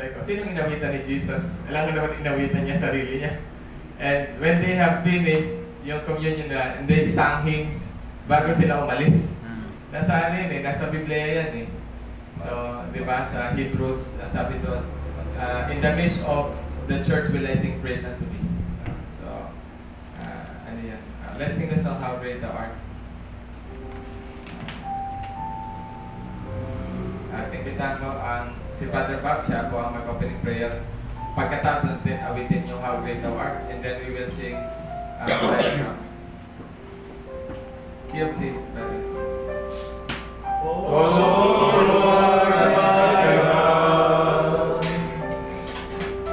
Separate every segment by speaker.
Speaker 1: sabi ko, sinong inawitan ni Jesus? Alam mo naman inawitan niya sarili niya. And when they have finished yung communion na, and they sang hymns bago sila umalis. Nasa ano yun eh, nasa Biblia yan eh. So, di ba, sa Hebrews, sabi doon, in the midst of the church will I sing praise unto me. So, ano yan. Let's sing the song, How Great Thou Art. At imbitan ko si Father Bob, siya po ang mag-opening prayer. Pagkatapos natin, awitin yung How Great Thou Art, and then we will sing Give seat, brother. Oh Lord, what a mighty God,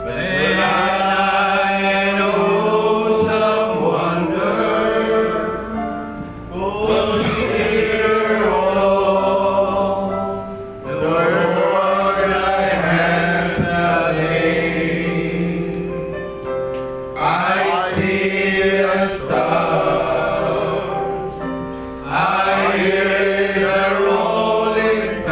Speaker 1: when I know some wonder, consider all the works thy hands have made. I see the stars, I hear the rolling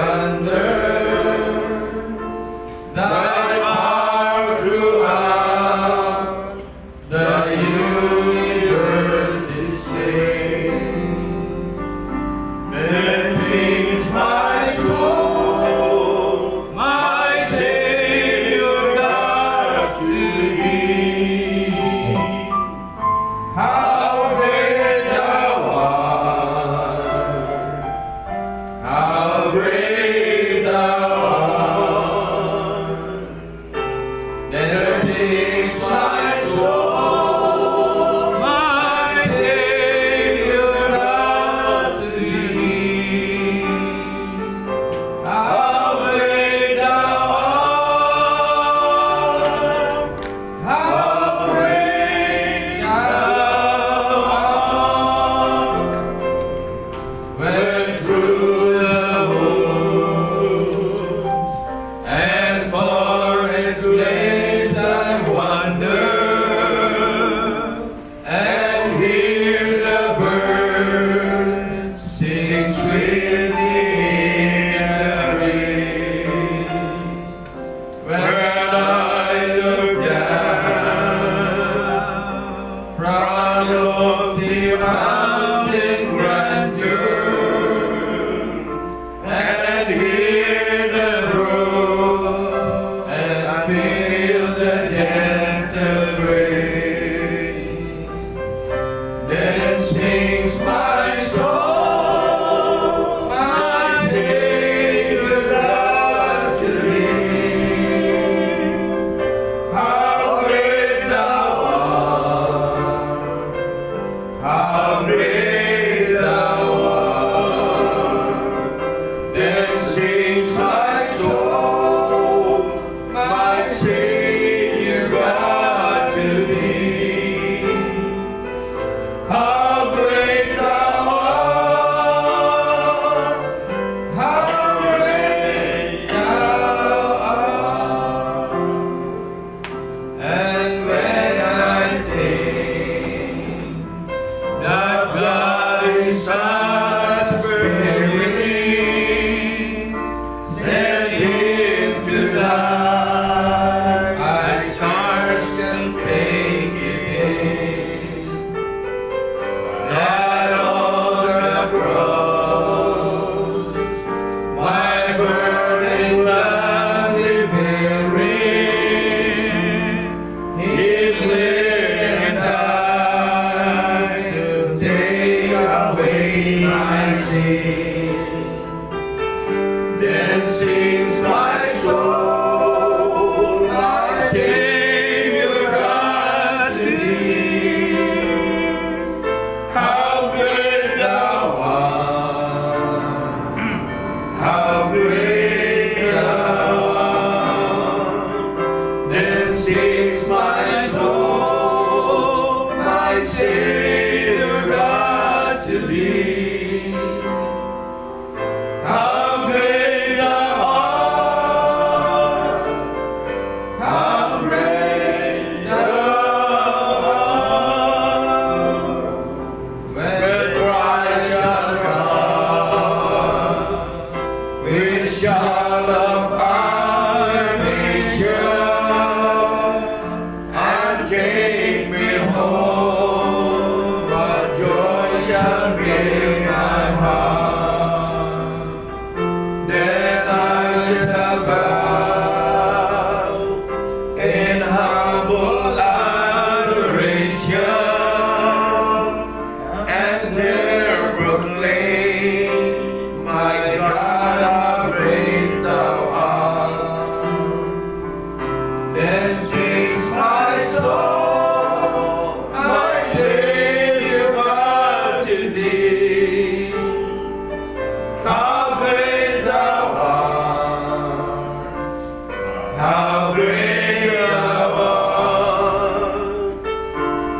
Speaker 2: how great thou art.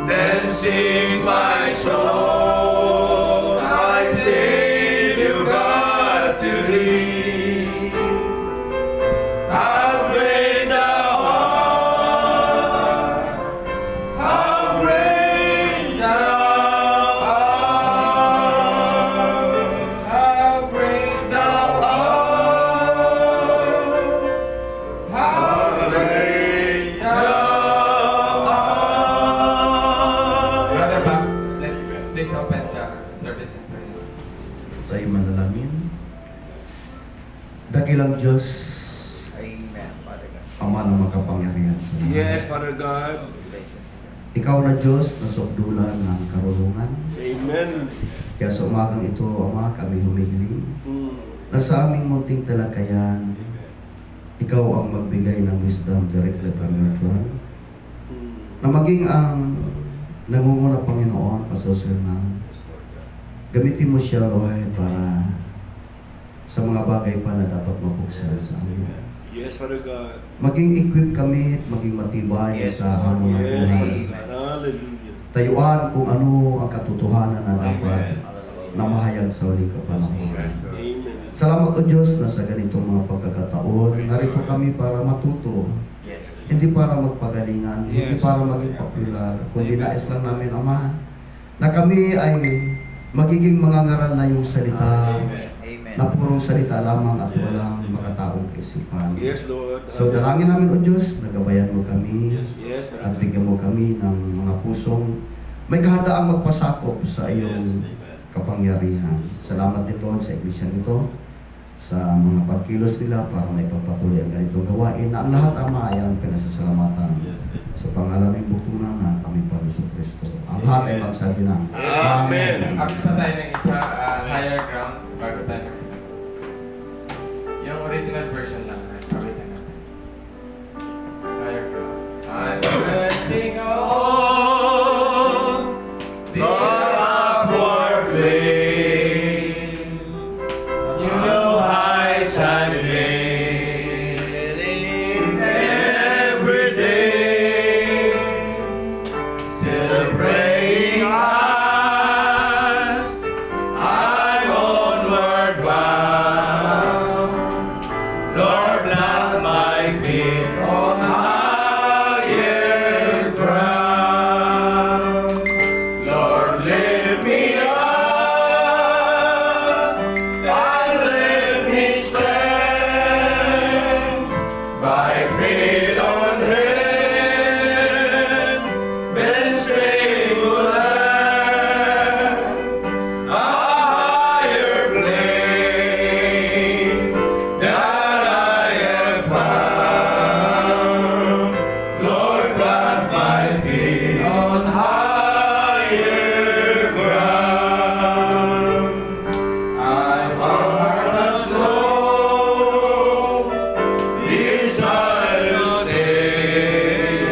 Speaker 2: Then sings my soul, my Savior God, to thee. How great thou art, how great thou art,
Speaker 1: How great
Speaker 2: thou art, how great thou art.
Speaker 1: Brother Bob, please open the service and pray.
Speaker 3: Tayo manalangin. Dakilang Diyos,
Speaker 4: Amen, Father God.
Speaker 3: Ama ng makapangyarihan sa lahat.
Speaker 2: Yes, Father God.
Speaker 3: Ikaw na Diyos na sukdulan ng karunungan.
Speaker 2: Amen.
Speaker 3: Kaya sa umagang ito, Ama, kami humihiling na sa aming munting talakayan, ikaw ang magbigay ng wisdom directly from your throne. Na maging ang nangunguna Panginoon, Pastor na gamitin mo siya, Lord, para sa mga bagay pa na dapat mabuksan sa amin.
Speaker 2: Yes, Father God.
Speaker 3: Maging equip kami at maging matibay
Speaker 4: Yes,
Speaker 3: sa hamon ng
Speaker 2: Yes,
Speaker 3: buhay.
Speaker 2: hallelujah.
Speaker 3: Tayuan kung ano ang katotohanan na dapat
Speaker 4: Hallelujah.
Speaker 3: na mahayag sa uling kapanahon.
Speaker 2: Amen.
Speaker 3: Salamat o Diyos na sa ganitong mga pagkakataon, narito kami para matuto,
Speaker 4: Yes.
Speaker 3: hindi para magpagalingan, hindi
Speaker 2: Yes.
Speaker 3: para maging popular, kundi nais lang namin, Ama, na kami ay magiging mga ngaral na yung salita,
Speaker 4: Amen.
Speaker 3: na purong salita lamang at walang makataong kaisipan.
Speaker 2: Yes, Lord.
Speaker 3: So dalangin namin o Diyos, nagabayan mo kami,
Speaker 2: Yes,
Speaker 3: at bigyan mo kami ng mga pusong may kahandaang magpasakop sa iyong kapangyarihan. Salamat din Lord sa iglesia nito, sa mga pagkilos nila para may pagpatuloy ang ganitong gawain na ang lahat Ama ay ang pinasasalamatan sa pangalan ng buktunan na kami Panginoon Kristo. Ang lahat ay magsabi na
Speaker 2: Amen.
Speaker 1: Akit pa tayo ng isa, higher ground, bago tayo magsimula. Yung original version lang, kapitan natin. Higher ground. And we'll sing on the upward way. You know heights I'm gaining every day. Still praying eyes, I'm onward bound. Lord, plant my feet on higher ground. Lord, lift me up and let me stand by feet on heaven's stable land, a higher plane that I have found. Lord, plant my feet on higher ground. I heart the slow desire to stay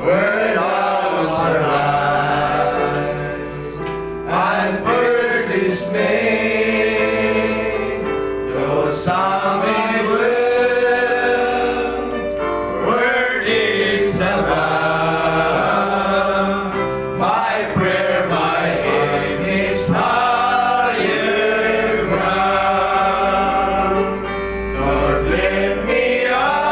Speaker 1: where thoughts arise and first dismay. Though some may dwell where is abound, my prayer, my aim is higher ground. Lord, lift me up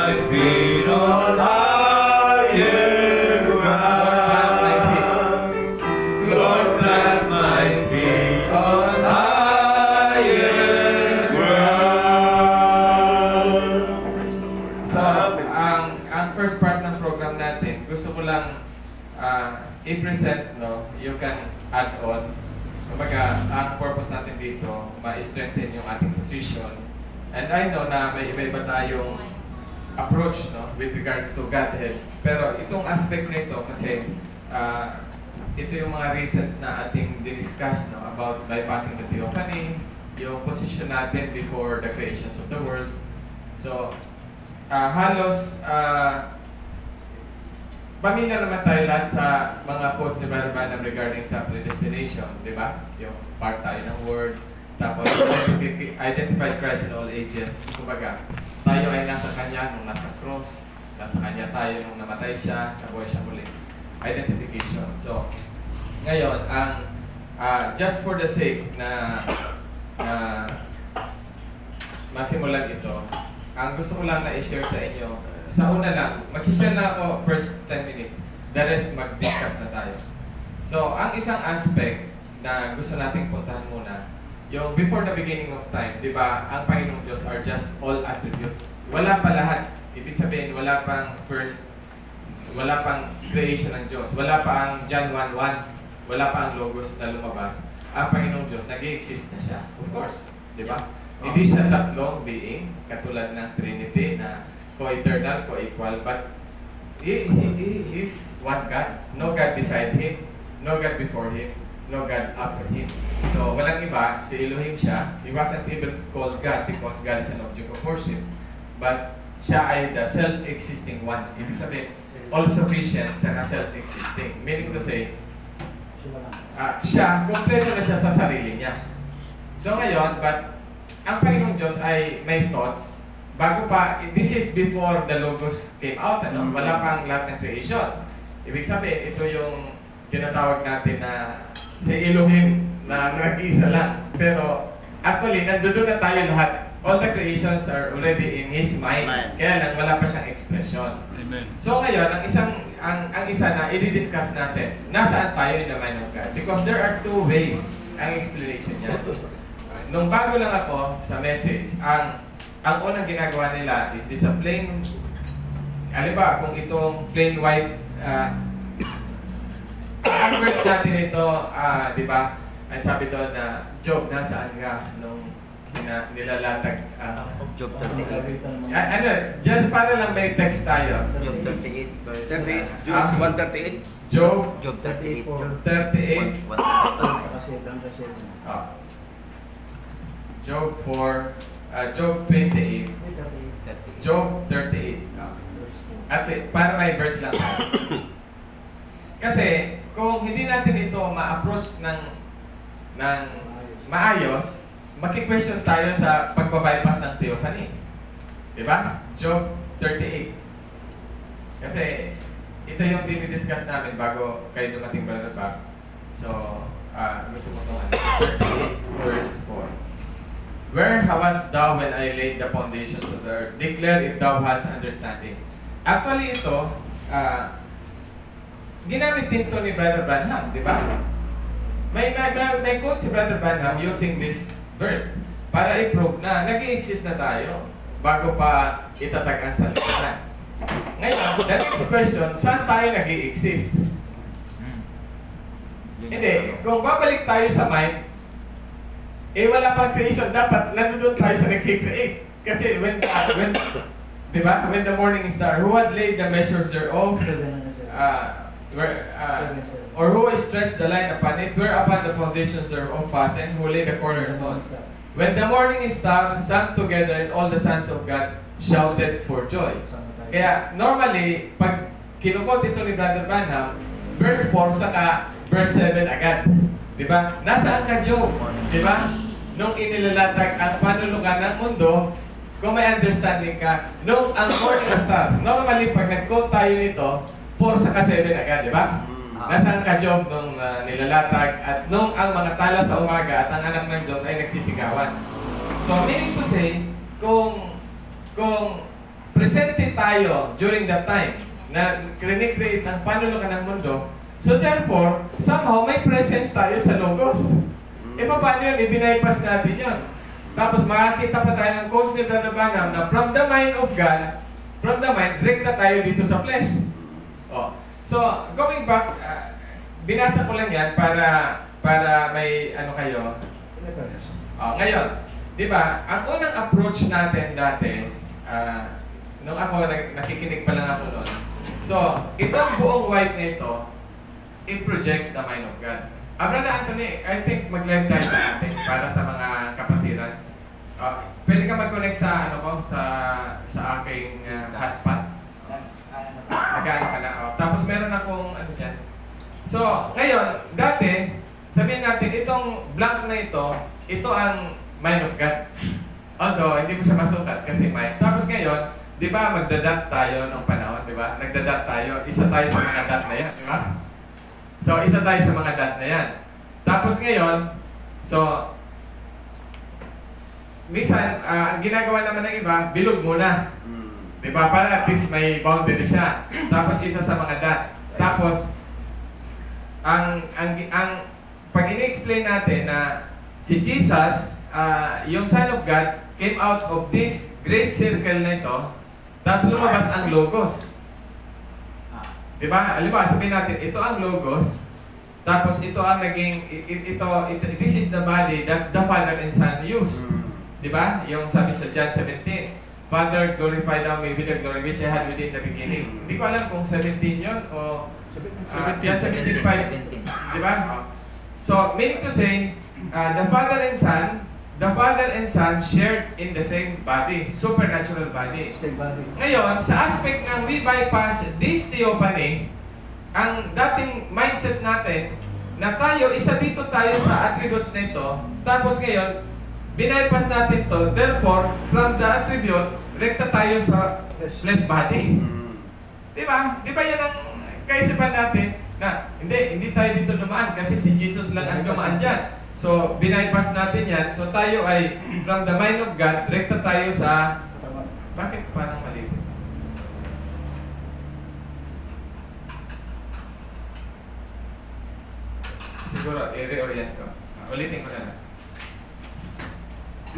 Speaker 2: my feet on higher ground. Lord, plant my feet on higher ground.
Speaker 1: So, ang first part ng program natin, gusto ko lang i-present, no? You can add on. Kumbaga, ang purpose natin dito, ma-strengthen yung ating position. And I know na may iba-iba tayong approach, no, with regards to Godhead. Pero itong aspect nito kasi ito yung mga recent na ating discuss, no, about bypassing the theophany, yung position natin before the creations of the world. So, halos pamilya naman tayo lahat sa mga quotes ni Brother Branham regarding sa predestination, di ba? Yung part tayo ng word, tapos identified Christ in all ages. Kumbaga, tayo ay nasa Kanya nung nasa cross, nasa Kanya tayo nung namatay siya, nabuhay siya muli. Identification. So, ngayon, ang just for the sake na masimulan ito, ang gusto ko lang na i-share sa inyo, sa una lang, mag-share na ako first 10 minutes, the rest mag-discuss na tayo. So, ang isang aspect na gusto nating puntahan muna, yung before the beginning of time, di ba, ang Panginoong Diyos are just all attributes. Wala pa lahat. Ibig sabihin, wala pang first, wala pang creation ng Diyos. Wala pa ang John 1:1, wala pa ang Logos na lumabas. Ang Panginoong Diyos, nag-i-exist na siya. Of course, di ba? Hindi siya tatlong being, katulad ng Trinity na co-eternal, co-equal, but He is one God. No God beside Him, no God before Him, no God after Him. So, walang iba, si Elohim siya. He wasn't even called God because God is an object of worship. But siya ay the self-existing one. Ibig sabihin, all-sufficient, siya na self-existing. Meaning to say, siya, kompleto na siya sa sarili niya. So ngayon, but ang Panginoong Diyos ay may thoughts. Bago pa, this is before the Logos came out, ano? Wala pang lahat ng creation. Ibig sabihin, ito yung tinatawag natin na si Elohim na nag-iisa lang. Pero actually, nandoon na tayo lahat. All the creations are already in His mind. Kaya lang, wala pa siyang expression.
Speaker 2: Amen.
Speaker 1: So ngayon, ang isa na i-discuss natin, nasaan tayo in the mind of God? Because there are two ways ang explanation niya. Nung bago lang ako sa message, ang unang ginagawa nila is this a plain, ba, kung itong plain white, ang verse natin ito, di ba, ay sabi doon na, Job, nasaan ka nung nilalatag?
Speaker 4: Job 38.
Speaker 1: Dyan para lang may text tayo.
Speaker 4: Job 38.
Speaker 2: 38. Job 138.
Speaker 1: Job
Speaker 4: Job 38.
Speaker 1: 38. Job 4, Job 28. Job 38. At least, para may verse lang. Kasi, kung hindi natin ito ma-approach ng maayos, maki-question tayo sa pagbabypass ng theophany. Diba? Job 38. Kasi, ito yung dinidiscuss namin bago kayo dumating, Brother Bob. So, gusto mo itong 38 verse 4. Where wast thou when I laid the foundations of the earth? Declare if thou hast understanding. Actually, ito, ginamit din ito ni Brother Branham, di ba? May quote si Brother Branham using this verse para i-prove na nag-i-exist na tayo bago pa itatag ang salita. Ngayon, the next question, saan tayo nag-i-exist? Hindi, kung babalik tayo sa mind, wala pang creation, dapat nandun tayo sa nag-create. Kasi when diba? When the morning star, who had laid the measures thereof, or who stretched the line upon it, whereupon the foundations thereof fastened, who laid the cornerstone. When the morning star sang together and all the sons of God shouted for joy. Kaya normally, pag kinukot ito ni Brother Branham, verse 4 saka verse 7 agad. Diba? Nasaan ka, Job? Diba? Nung inilalatag ang panulukan ng mundo, kung may understanding ka, nung ang morning star, normally pag nag-quote tayo nito, 4 saka 7 agad, diba? Nasaan ka, Job, nung nilalatag at nung ang mga tala sa umaga at ang anak ng Diyos ay nagsisigawan. So, meaning to say, kung presente tayo during that time na create ang panulukan ng mundo. So therefore, somehow may presence tayo sa Logos. E paano yun? Ibinaypas natin yun. Tapos makakita pa tayo ng quotes ni Brother Branham na from the mind of God, from the mind, direkta tayo dito sa flesh. Oh. So, going back, binasa ko lang yan para may ano kayo. Oh, ngayon, di ba, ang unang approach natin dati, nung ako, nakikinig pa lang ako noon. So, itong buong white na ito, it projects the mind of God. Brother Anthony, I think mag-live tayo sa atin para sa mga kapatiran. Pwede ka mag-connect sa, ano ko, sa aking hotspot. Nag-ano ka na. Tapos meron akong, ano yan. So, ngayon, dati, sabihin natin, itong blank na ito ang mind of God. Although, hindi mo siya masukat kasi mind. Tapos ngayon, di ba, magdadat tayo nung panahon, di ba? Nagdadat tayo, isa tayo sa mga dot na yan, di ba? So, isa tayo sa mga dot na yan. Tapos ngayon, so, minsan, ang ginagawa naman ng iba, bilog muna. Diba? Para at least may boundary siya. Tapos isa sa mga dot. Tapos, pag in-explain natin na si Jesus, yung Son of God, came out of this great circle na ito, tapos lumabas ang Logos. Diba? Alam sabihin natin, ito ang Logos, tapos ito ang naging, this is the body that the Father and Son used. Diba? Yung sabi sa John 17, Father, glorify thou me with the glory which I had within the beginning. Hindi ko alam kung 17 yun o 17.5. Diba? So, meaning to say, the Father and Son shared in the same body, supernatural body. Ngayon, sa aspect ng we bypass this theophany, ang dating mindset natin na tayo, isa dito tayo sa attributes na ito, tapos ngayon, binaypas natin to, therefore, from the attribute, rekta tayo sa flesh body. Diba? Diba yan ang kaisipan natin na hindi tayo dito dumaan kasi si Jesus lang ang dumaan dyan. So, binaypas natin yan. So, tayo ay from the mind of God, rekta tayo sa... Bakit parang mali? Siguro, i-reorient ko. Ulitin ko na lang.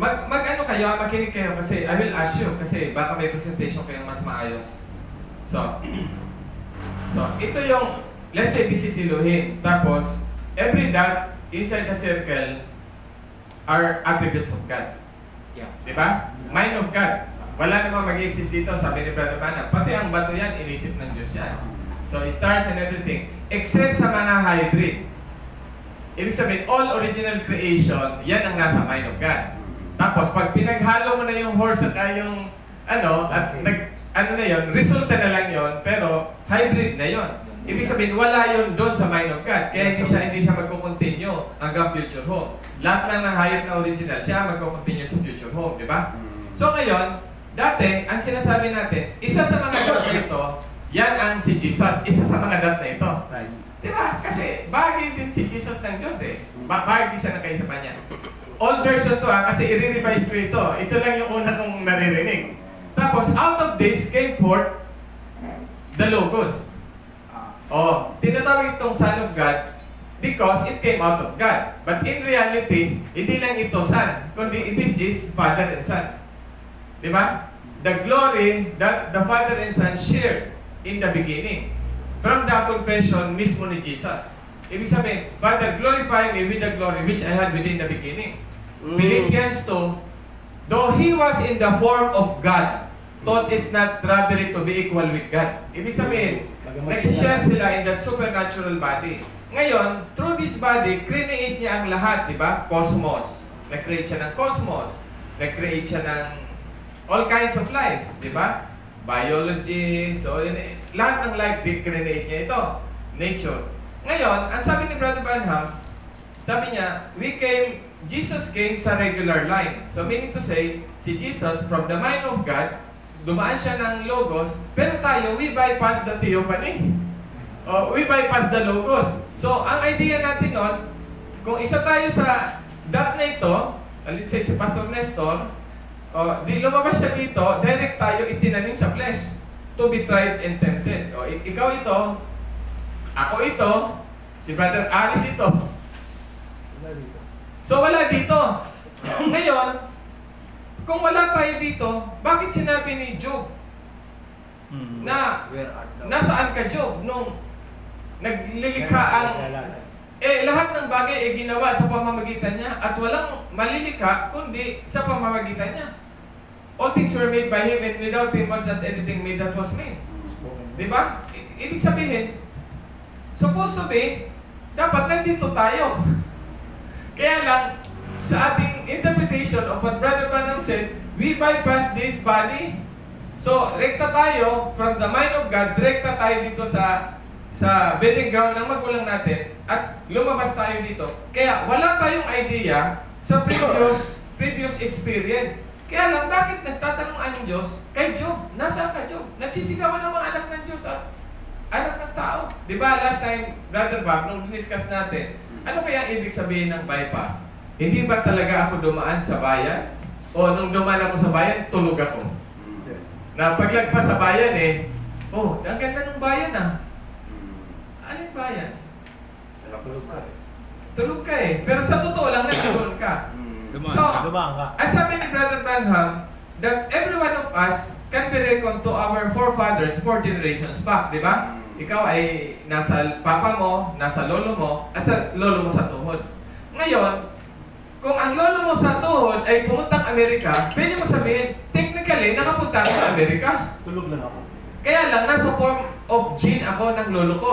Speaker 1: Mag-ano kayo, makinig kayo kasi I will ask you kasi baka may presentation kayong mas maayos. So, ito yung, let's say this is Elohim. Tapos, every dot inside the circle are attributes of God.
Speaker 4: Yeah.
Speaker 1: Diba? Mind of God. Wala namang mag-exist dito, sabi ni Brother Branham. Pati ang bato yan, inisip ng Diyos yan. So, stars and everything. Except sa mga hybrid. Ibig sabihin, all original creation, yan ang nasa mind of God. Tapos, pag pinaghalo mo na yung horse at yung na yun, resulta na lang yun, pero hybrid na yun. Ibig sabihin, wala yun doon sa mind of God. Kaya hindi siya magkukontinue hanggang future home. Lahat lang ng hayop na original, siya magkukontinue sa future home, di ba? So ngayon, dati, ang sinasabi natin, isa sa mga dot na ito, yan ang si Jesus. Isa sa mga dot na ito. Di ba? Kasi bagay din si Jesus ng Diyos eh. Bagay din siya ng kaisipan niya. Old version to kasi i-revise ko ito. Ito lang yung una kong naririnig. Tapos, out of this came forth the Logos. Tinatawag itong Son of God because it came out of God. But in reality, hindi lang ito Son, kundi this is Father and Son. Diba? The glory that the Father and Son shared in the beginning. From the confession mismo ni Jesus. Ibig sabihin, Father, glorify me with the glory which I had within the beginning. Philippians 2, though He was in the form of God, thought it not robbery to be equal with God. Ibig sabihin, nagsishare sila in that supernatural body. Ngayon, through this body, create niya ang lahat, di ba? Cosmos. Nag-create siya ng cosmos. Nag-create siya ng all kinds of life, di ba? Biology, so lahat ng life, create niya ito. Nature. Ngayon, ang sabi ni Brother Branham, sabi niya, Jesus came sa regular line. So meaning to say, si Jesus, from the mind of God, dumaan siya ng Logos, pero tayo, we bypass the theophany. We bypass the Logos. So, ang idea natin nun, kung isa tayo sa dot na ito, let's say si Pastor Nestor, Di lumabas siya dito, direct tayo itinanim sa flesh. To be tried and tempted. Ikaw ito, ako ito, si Brother Alice ito. So wala dito. Ngayon, kung wala tayo dito, bakit sinabi ni Job na
Speaker 4: Where art thou?
Speaker 1: nasaan ka, Job, nung naglilikha ang lahat ng bagay ginawa sa pamamagitan niya at walang malilikha kundi sa pamamagitan niya. All things were made by Him and without Him was not anything made that was made. Diba? Ibig sabihin, supposed to be, dapat nandito tayo. Kaya lang, sa ating interpretation of what Brother Branham said, we bypass this body. So, rekta tayo from the mind of God, rekta tayo dito sa bedding ground ng magulang natin at lumabas tayo dito. Kaya wala tayong idea sa previous experience. Kaya lang, bakit nagtatanong ang Diyos kay Job? Nasaan ka, Job? Nagsisigawan ng mga anak ng Diyos at anak ng tao. Di ba, last time, Brother Bob, nung diniscuss natin, ano kaya ang ibig sabihin ng bypass? Hindi ba talaga ako dumaan sa bayan? O nung dumaan ako sa bayan, tulog ako? Na paglagpas sa bayan ang ganda ng bayan Anong bayan? Tulog ka Pero sa totoo lang, nagtuloy ka. So, ang sabi ni Brother Branham, that every one of us can be reckoned to our forefathers 4 generations back, di ba? Ikaw ay nasa papa mo, nasa lolo mo, at sa lolo mo sa tuhod. Ngayon, kung ang lolo mo sa tuhod ay pumuntang Amerika, pwede mo sabihin, technically, nakapunta ako sa Amerika.
Speaker 5: Tulog lang ako.
Speaker 1: Kaya lang, nasa form of gene ako ng lolo ko.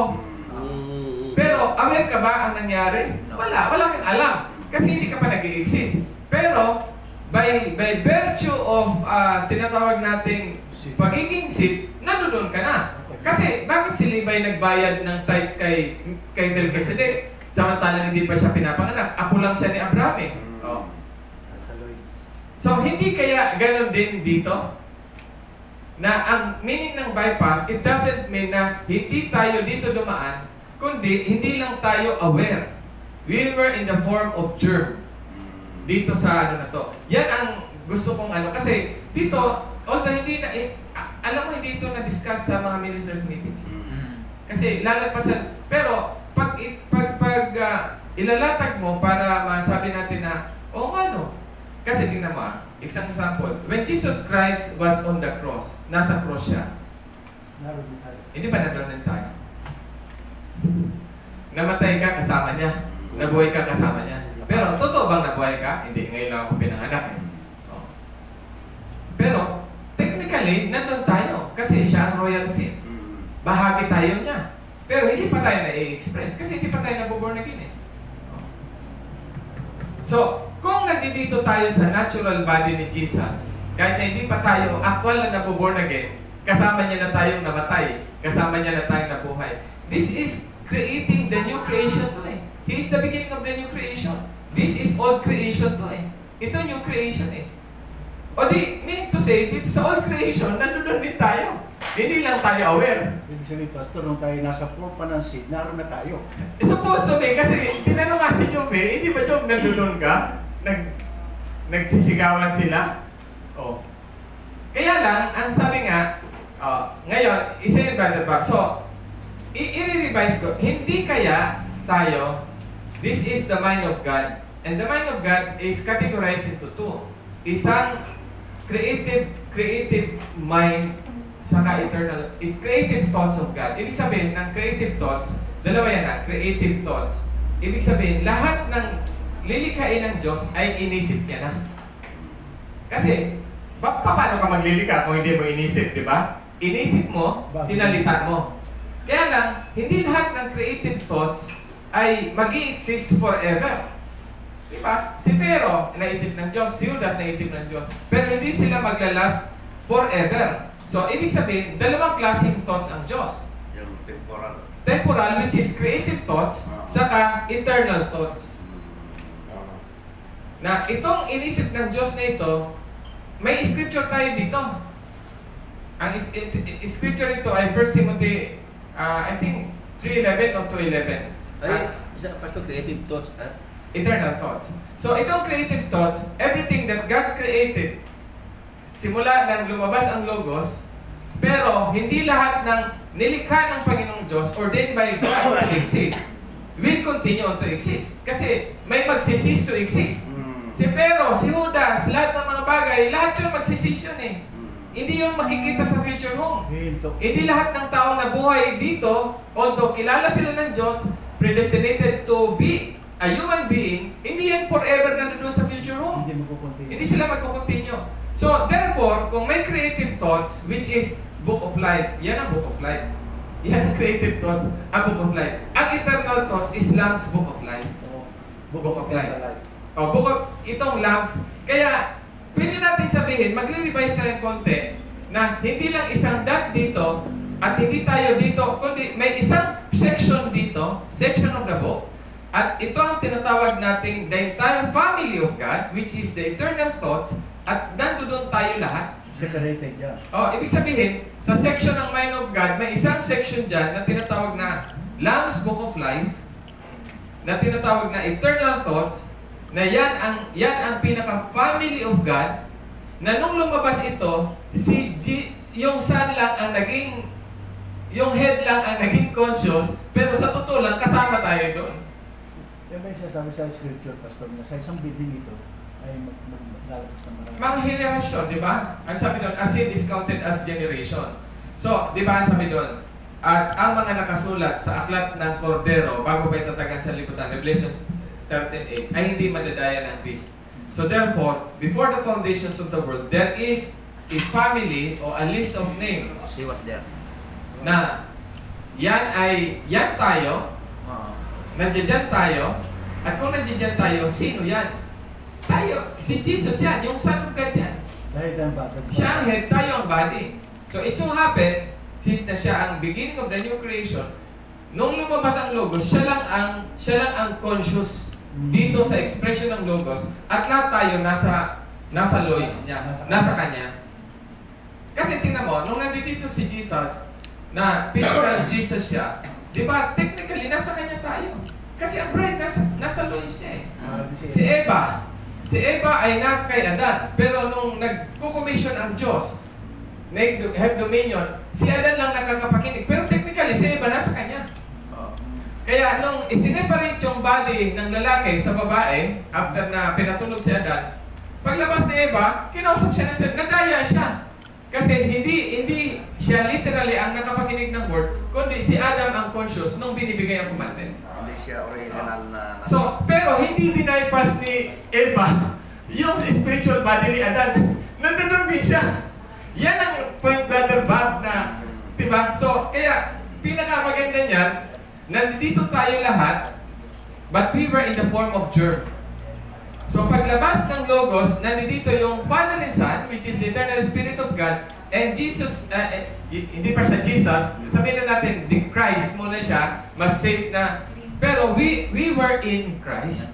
Speaker 1: Pero, Amerika ba ang nangyari? Wala kang alam. Kasi hindi ka pa nag-i-exist. Pero, by virtue of tinatawag nating pagiging seed, nandoon ka na. Kasi, bakit si Levi nagbayad ng tithes kay Melchizedek? Samantalang hindi pa siya pinapanganak. Apo lang siya ni Abraham So, hindi kaya ganun din dito? Na ang meaning ng bypass, it doesn't mean na hindi tayo dito dumaan, kundi hindi lang tayo aware. We were in the form of germ. Dito sa na to. Yan ang gusto kong kasi dito, although hindi na, alam mo hindi ito na-discuss sa mga ministers meeting. Kasi lalagpasan, pero pag ilalatag mo para masabi natin na, kasi tingnan mo isang example, when Jesus Christ was on the cross, nasa cross siya. Hindi ba nandun din tayo? Namatay ka kasama niya. Nabuhay ka kasama niya. Pero, totoo bang nabuhay ka? Hindi, ngayon lang ako pinanganak Pero, technically, nandun tayo. Kasi siya ang royal seed. Bahagi tayo niya. Pero, hindi pa tayo na-i-express. Kasi hindi pa tayo nabuborn again So, kung nandito tayo sa natural body ni Jesus, kahit na hindi pa tayo actual na nabuborn again, kasama niya na tayong namatay. Kasama niya na tayong nabuhay. This is creating the new creation to He is the beginning of the new creation. This is old creation to Ito new creation O di, meaning to say, dito sa old creation, nandun din tayo. Hindi lang tayo aware.
Speaker 5: Ibig sabihin, Pastor, nung tayo nasa form pa ng seed, naroon na tayo.
Speaker 1: Supposed to be, kasi tinanong nga si Job hindi ba Job nandun ka? Nagsisigawan sila? Kaya lang, ang sabi nga, ngayon, isa yung Brother Bob. So, i-revise ko, hindi kaya tayo, this is the mind of God. And the mind of God is categorized into 2. Isang creative mind, saka eternal, creative thoughts of God. Ibig sabihin, ng creative thoughts, dalawa yan creative thoughts. Ibig sabihin, lahat ng lilikhain ng Diyos ay inisip niya na. Kasi, paano ka maglilika kung hindi mo inisip, di ba? Inisip mo, sinalita mo. Kaya lang, hindi lahat ng creative thoughts ay mag-i-exist forever. Diba? Si Pero, naisip ng Diyos. Si Judas, naisip ng Diyos. Pero hindi sila maglalast forever. So, ibig sabihin, dalawang klaseng thoughts ang Diyos.
Speaker 2: Yung temporal.
Speaker 1: Temporal, which is creative thoughts, saka eternal thoughts. Na itong inisip ng Diyos na ito, may scripture tayo dito. Ang scripture ito ay 1 Timothy, I think, 3:11 o 2:11.
Speaker 2: Isa pa ito, creative thoughts,
Speaker 1: Eternal thoughts. So, itong creative thoughts, everything that God created simula nang lumabas ang Logos, pero hindi lahat ng nilikha ng Panginoong Diyos ordained by God to exist will continue to exist. Kasi may magsicease to exist. Si Pero, si Judas, lahat ng mga bagay, lahat yun magsicease yun eh. Hindi yung makikita sa future home. Hindi lahat ng taong nabuhay dito, although kilala sila ng Diyos, predestinated to be a human being, hindi yan forever nandun sa future home. Hindi sila magkukontinue. So, therefore, kung may creative thoughts, which is book of life, yan ang book of life. Yan ang creative thoughts, ang book of life. Ang eternal thoughts is Lamb's book of life. Book of life. O, book of, itong Lamb's. Kaya, pwede natin sabihin, magre-revise na ng konti, na hindi lang isang dot dito, at hindi tayo dito, kundi may isang section dito, section of the book, at ito ang tinatawag nating the entire family of God, which is the eternal thoughts, at nandoon tayo lahat.
Speaker 5: Separated yan.
Speaker 1: O, ibig sabihin, sa section ng mind of God, may isang section dyan na tinatawag na Lamb's Book of Life, na tinatawag na eternal thoughts, na yan ang pinaka-family of God, na nung lumabas ito, yung son lang ang naging, yung head lang ang naging conscious, pero sa totoo lang, kasama tayo doon.
Speaker 5: Yan ba yung sinasabi sa scripture, Pastor, na sa isang building ito ay maglalabas na marami?
Speaker 1: Mga henerasyon, di ba? Ang sabi doon, as sin is counted as generation. So, di ba ang sabi doon, at ang mga nakasulat sa aklat ng Cordero, bago pa itatagan sa liputan, Revelation 13:8, ay hindi madadaya ng beast. So therefore, before the foundations of the world, there is a family o a list of names.
Speaker 4: He was there.
Speaker 1: Na yan tayo, nandiyan tayo, at kung nandiyan tayo, sino yan? Tayo, si Jesus yan, yung Son of God yan.
Speaker 5: Dahil ang body.
Speaker 1: Siya ang head, tayo ang body. So it so happened, since na siya ang beginning of the new creation, nung lumabas ang Logos, siya lang ang conscious dito sa expression ng Logos, at lahat tayo nasa lois niya, nasa kanya. Kasi tingnan mo, nung nandito si Jesus, na physical Jesus siya, di ba, technically, nasa kanya tayo. Kasi ang bride, nasa lois niya eh. Si Eva ay na kay Adan, pero nung nagko-commission ang Diyos, have dominion, si Adan lang nakakapakinig, pero technically, si Eva nasa kanya. Kaya nung isineparate yung body ng lalaki sa babae, after na pinatulog si Adan, paglabas ni Eva, kinausap siya ng nadaya siya. Kasi hindi siya literally ang nakapakinig ng word, kundi si Adam ang conscious nung binibigay ang commandment.
Speaker 2: Hindi siya original na...
Speaker 1: So, pero hindi binaypass ni Eva yung spiritual body ni Adan. Nandun din siya. Yan ang point, Brother Bob, na, diba? So, kaya, pinakamaganda niyan, nandito tayo lahat, but we were in the form of germ. So paglabas ng Logos, nandito yung Father and Son, which is the eternal Spirit of God, and Jesus, hindi pa siya Jesus, sabihin na natin, the Christ muna siya, mas safe na, pero we were in Christ.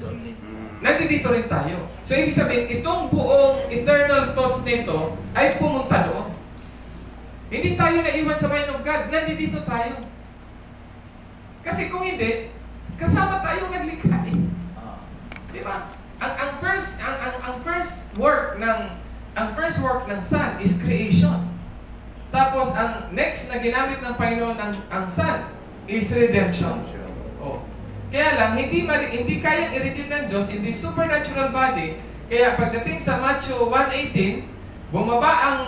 Speaker 1: Nandito rin tayo. So ibig sabihin, itong buong eternal thoughts nito ay pumunta doon. Hindi tayo naiwan sa mind of God, nandito tayo. Kasi kung hindi, kasama tayong naglikha eh. Di ba? Ang first work ng Son is creation. Tapos ang next na ginamit ng Panginoon ang Son is redemption. Oh. Kaya lang hindi kayang i-redeem ng Diyos in this supernatural body. Kaya pagdating sa Matthew 1:18, bumaba ang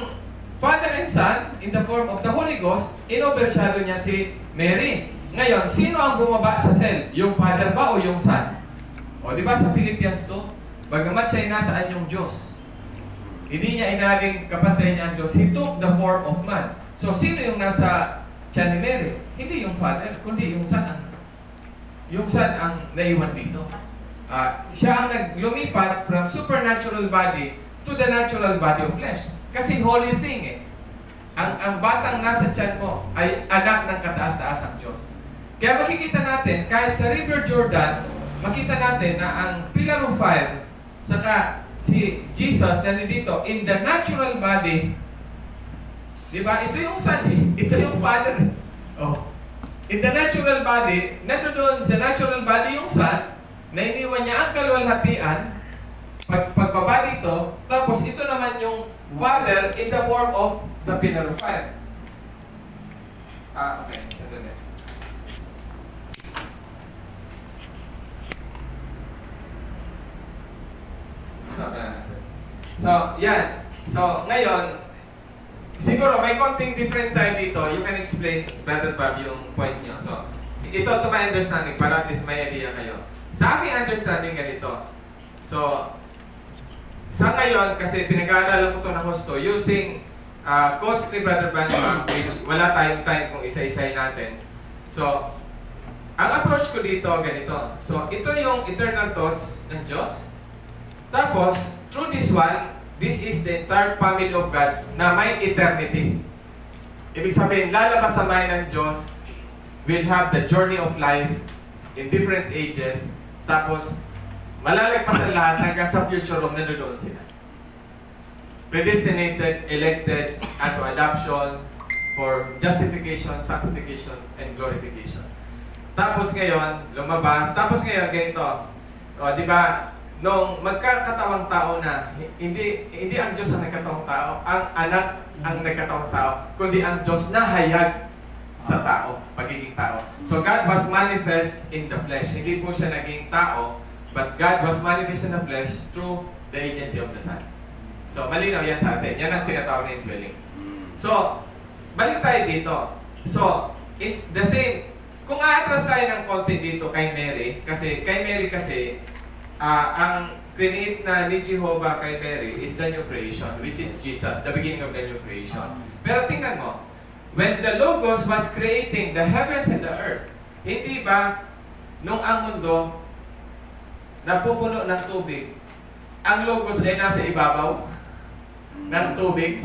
Speaker 1: Father and Son in the form of the Holy Ghost, in-overshadow niya si Mary. Ngayon, sino ang bumaba sa cell? Yung Father ba o yung Son? O, di ba sa Philippians 2? Bagamat siya'y nasaan yung Diyos, hindi niya inaging kapatid niya ang Diyos. He took the form of man. So, sino yung nasa tiyan ni Mary? Hindi yung Father, kundi yung Son. Yung Son ang naiwan dito. Siya ang naglumipat from supernatural body to the natural body of flesh. Kasi holy thing eh. Ang batang nasa tiyan mo ay anak ng kataas-taasang Diyos. Kaya makikita natin, kahit sa River Jordan, makita natin na ang pillar of fire, saka si Jesus na nandito, in the natural body, di ba? Ito yung Son eh. Ito yung Father. Oh. In the natural body, nandoon sa natural body yung Son, na iniwan niya ang kaluwalhatian, pagbaba dito, tapos ito naman yung Father in the form of the pillar of fire. Okay. Sandali. So, yan. So, ngayon, siguro may konting difference tayo dito. You can explain, Brother Bob, yung point nyo. So, ito to my understanding, para at least may idea kayo. Sa aking understanding, ganito. So, sa ngayon, kasi pinag-aaralan ko ito ng gusto, using quotes ni Brother Banjman, which wala tayong time kung isa-isay natin. So, ang approach ko dito, ganito. So, ito yung eternal thoughts ng Diyos. Tapos, through this one, this is the entire family of God na may eternity. Ibig sabihin, lalabas sa mind ng Diyos, will have the journey of life in different ages. Tapos, malalagpasan lahat hanggang sa future room na doon sila. Predestinated, elected, unto adoption, for justification, sanctification, and glorification. Tapos ngayon, lumabas. Tapos ngayon, ganito. O, di ba, nung magkakatawang tao na, hindi ang Diyos ang nagkatawang tao, ang anak ang nagkatawang tao, kundi ang Diyos na hayag sa tao, pagiging tao. So God was manifest in the flesh. Hindi po siya naging tao, but God was manifest in the flesh through the agency of the Son. So malinaw yan sa atin. Yan ang tinatawag na indwelling. So, balik tayo dito. So, in the same, kung aatras tayo ng konti dito kay Mary, kasi ang create na ni Jehovah kay Mary is the new creation, which is Jesus, the beginning of the new creation. Pero tingnan mo, when the Logos was creating the heavens and the earth, hindi ba nung ang mundo napupuno ng tubig, ang Logos ay nasa ibabaw ng tubig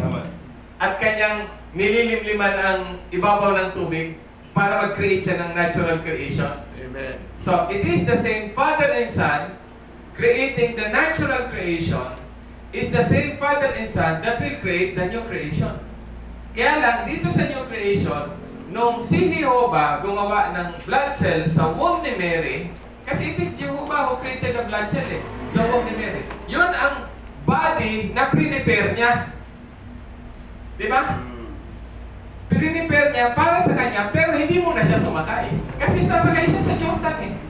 Speaker 1: at kanyang nililimliman ang ibabaw ng tubig para mag-create siya ng natural creation?
Speaker 6: Amen.
Speaker 1: So, it is the same Father and Son creating the natural creation, is the same Father and Son that will create the new creation. Kaya lang, dito sa new creation, nung si Jehovah gumawa ng blood cell sa womb ni Mary, kasi it is Jehovah who created the blood cell sa womb ni Mary. Yun ang body na prepare niya. Diba? Prepare niya para sa kanya, pero hindi mo na siya sumakay. Kasi sasakay siya sa Jordan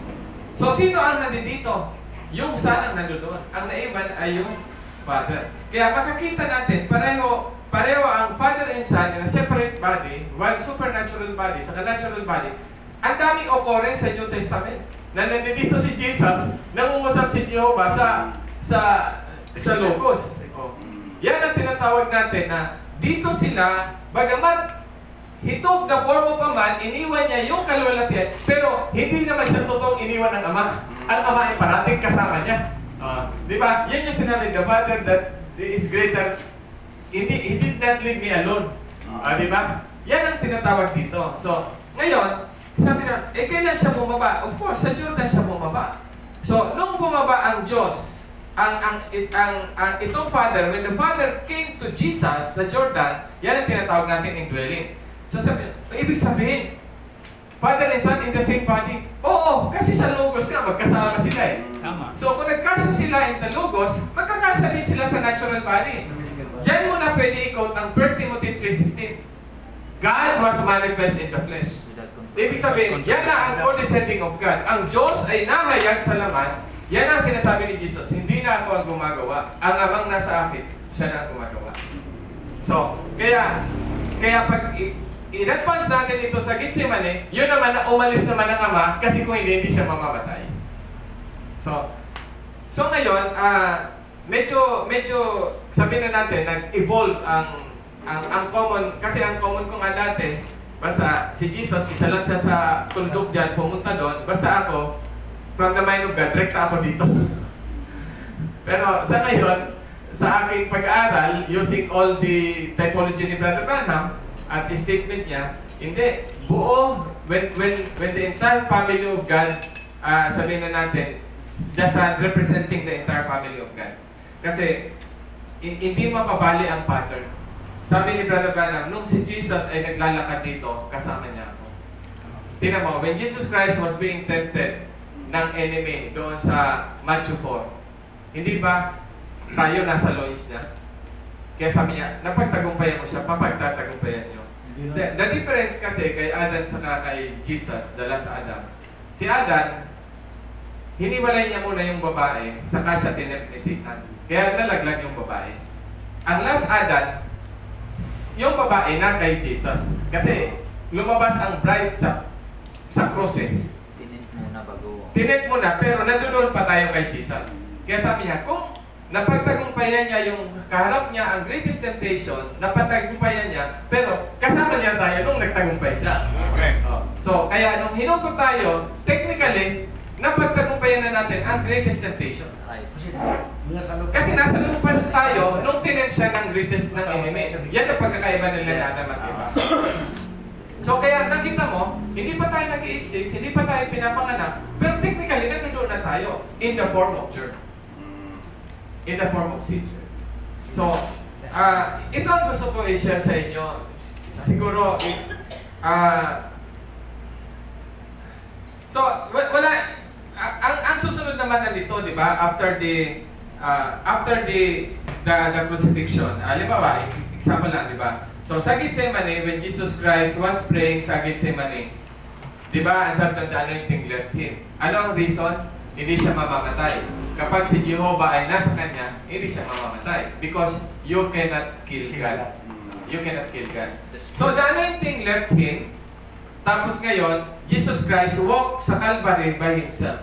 Speaker 1: So, sino ang nandito? Yung Son ang nandoon. Ang naiwan ay yung Father. Kaya makakita natin, pareho ang Father and Son in a separate body, one supernatural body, sa natural body. Ang daming occurrence sa New Testament. Na nandito si Jesus, nangungusap si Jehovah sa Logos. Yan ang tinatawag natin na dito sila, bagamat he took the form of a man, iniwan niya yung kalulatian, pero hindi naman siya totoong iniwan ng Ama. Ang Ama ay parating kasama niya. Di ba? Yan yung sinabi, the Father that is greater, he did not leave me alone. Di ba? Yan ang tinatawag dito. So, ngayon, sabi na, kailan siya bumaba? Of course, sa Jordan siya bumaba. So, nung bumaba ang Diyos, itong Father, when the Father came to Jesus sa Jordan, yan ang tinatawag natin indwelling. So, ibig sabihin, Father and Son in the same body? Oo, kasi sa Logos nga, magkasama sila
Speaker 6: Tama.
Speaker 1: So, kung nagkasya sila in the Logos, magkakasya din sila sa natural body. Diyan mo na pwede i-quote ang 1 Timothy 3:16. God was manifest in the flesh. Ibig sabihin, yan na ang condescending of God. Ang Diyos ay nahayag sa laman. Yan ang sinasabi ni Jesus. Hindi na ako ang gumagawa. Ang Amang nasa akin, siya na ang gumagawa. So, kaya pag in-advance natin ito sa Gethsemane, yun naman na umalis naman ang Ama kasi kung hindi siya mamamatay. So ngayon, medyo sabihin na natin, nag-evolve ang common, kasi ang common ko nga dati, basta si Jesus, isa lang siya sa tuldok dyan, pumunta doon, basta ako, from the mind of God, direkta ako dito. Pero sa ngayon, sa aking pag-aaral, using all the typology ni Brother Branham, at the statement niya, hindi, buo, when the entire family of God, sabihin na natin, the Son representing the entire family of God. Kasi, hindi mapabali ang pattern. Sabi ni Brother Branham, nung si Jesus ay naglalakad dito, kasama niya ako. Tingnan mo, when Jesus Christ was being tempted ng enemy doon sa Matthew 4, hindi ba tayo nasa loins niya? Kaya sabi niya, napagtagumpayan mo siya, papagtatagumpayan niyo.
Speaker 5: Hindi na-
Speaker 1: The difference kasi kay Adan saka kay Jesus, the last Adam, si Adan, hiniwalay niya muna yung babae, saka siya tinempt ni Satan. Kaya nalaglag yung babae. Ang last Adan, yung babae na kay Jesus. Kasi lumabas ang bride sa cross eh.
Speaker 4: Tinint muna bago.
Speaker 1: Tinempt muna, pero nandoon pa tayo kay Jesus. Kaya sabi niya, kung napagtagumpayan niya yung kaharap niya, ang greatest temptation, napagtagumpayan niya, pero kasama niya tayo nung nagtagumpay siya.
Speaker 6: Okay.
Speaker 1: Oh. So, kaya nung hinugot tayo, technically, napagtagumpayan na natin ang greatest temptation.
Speaker 4: Right.
Speaker 1: Kasi nasa loob pa tayo nung tinempt siya ng greatest ng enemy. Yan ang pagkakaiba nila na Adam at Eva. So kaya nakita mo, hindi pa tayo nag-i-exist, hindi pa tayo pinapanganak, pero technically nandoon na tayo in the form of germ. In the form of seed. So, ito ang gusto ko i-share sa inyo. Siguro, so, wala, ang susunod naman na nito, di ba, after the crucifixion, halimbawa, example lang, di ba? So, sa Gethsemane, when Jesus Christ was praying sa Gethsemane, di ba, ang sabi ng the anointing left him. Ano ang reason? Hindi siya mamamatay. Kapag si Jehovah ay nasa kanya, hindi siya mamamatay. Because you cannot kill God. You cannot kill God. So, the anointing left him. Tapos ngayon, Jesus Christ walked sa Calvary by himself.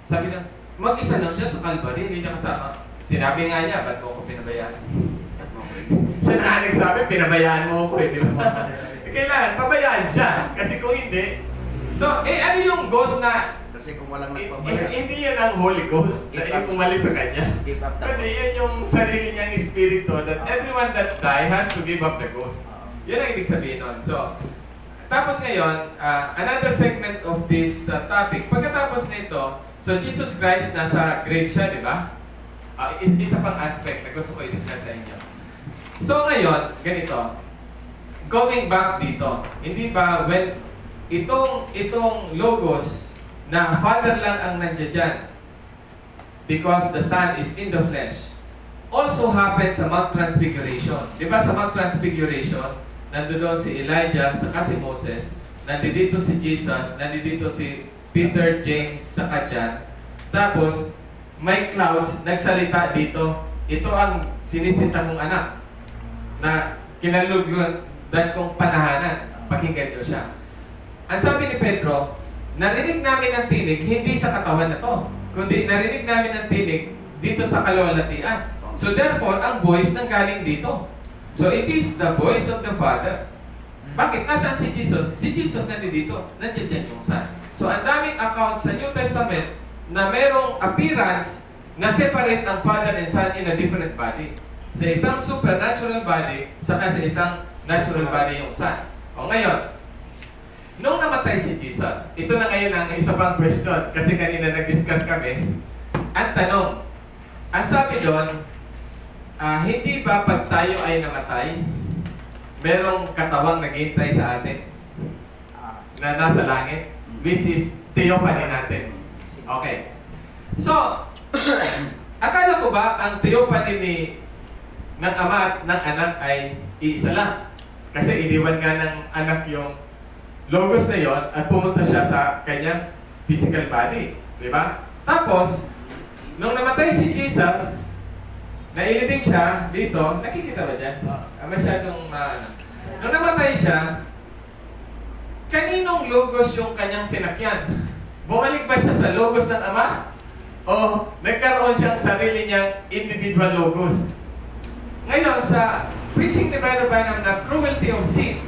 Speaker 1: Sabi niya, mag-isa lang siya sa Calvary, hindi niya kasama. Sinabi nga niya, ba't mo ako pinabayaan? Siya na nagsabi, pinabayaan mo ako eh, di ba? Kailangan, pabayaan siya. Kasi kung hindi, so, ano yung ghost na,
Speaker 2: Kasi kung walang nagpabayas.
Speaker 1: hindi yan ang Holy Ghost na yung umalis sa kanya.
Speaker 4: Give up the
Speaker 1: Kundi yun yung sarili niyang espiritu that everyone that die has to give up the ghost. Yun ang ibig sabihin nun. So, tapos ngayon, another segment of this topic, pagkatapos nito, so Jesus Christ nasa grave siya, di ba? Isa pang aspect na gusto ko i-discuss sa inyo. So ngayon, ganito, going back dito, hindi ba when itong logos na Father lang ang nandiyan dyan, because the Son is in the flesh, also happens sa Mount Transfiguration. Di ba sa Mount Transfiguration, nandoon si Elijah, saka si Moses, nandito si Jesus, nandito si Peter, James, saka John. Tapos, may clouds, nagsalita dito. Ito ang sinisinta kong anak na kinalugluan kong panahanan. Pakinggan nyo siya. Ang sabi ni Pedro, narinig namin ang tinig, hindi sa katawan na to, kundi narinig namin ang tinig dito sa kalawalatian. So therefore, ang voice nang galing dito. So it is the voice of the Father. Bakit? Nasaan si Jesus? Si Jesus nandito. Nandiyan dyan yung Son. So ang daming accounts sa New Testament na merong appearance na separate ang Father and Son in a different body. Sa isang supernatural body, saka sa isang natural body yung Son. O ngayon, nung namatay si Jesus, ito na ngayon ang isa pang question, kasi kanina nag-discuss kami. Ang tanong, ang sabi doon, hindi ba pag tayo ay namatay, merong katawang naghihintay sa atin na nasa langit, which is theophany natin. Okay. So, akala ko ba ang theophany ng ama at ng anak ay iisa lang? Kasi iniwan nga ng anak yung logos na yon at pumunta siya sa kanyang physical body. Di ba? Tapos, nung namatay si Jesus, nailibing siya dito, nakikita ba dyan? Masyadong nung namatay siya, kaninong logos yung kanyang sinakyan? Bumalik ba siya sa logos ng ama? O nagkaroon siyang sarili niyang individual logos? Ngayon, sa preaching ni Brother Branham na cruelty of sin,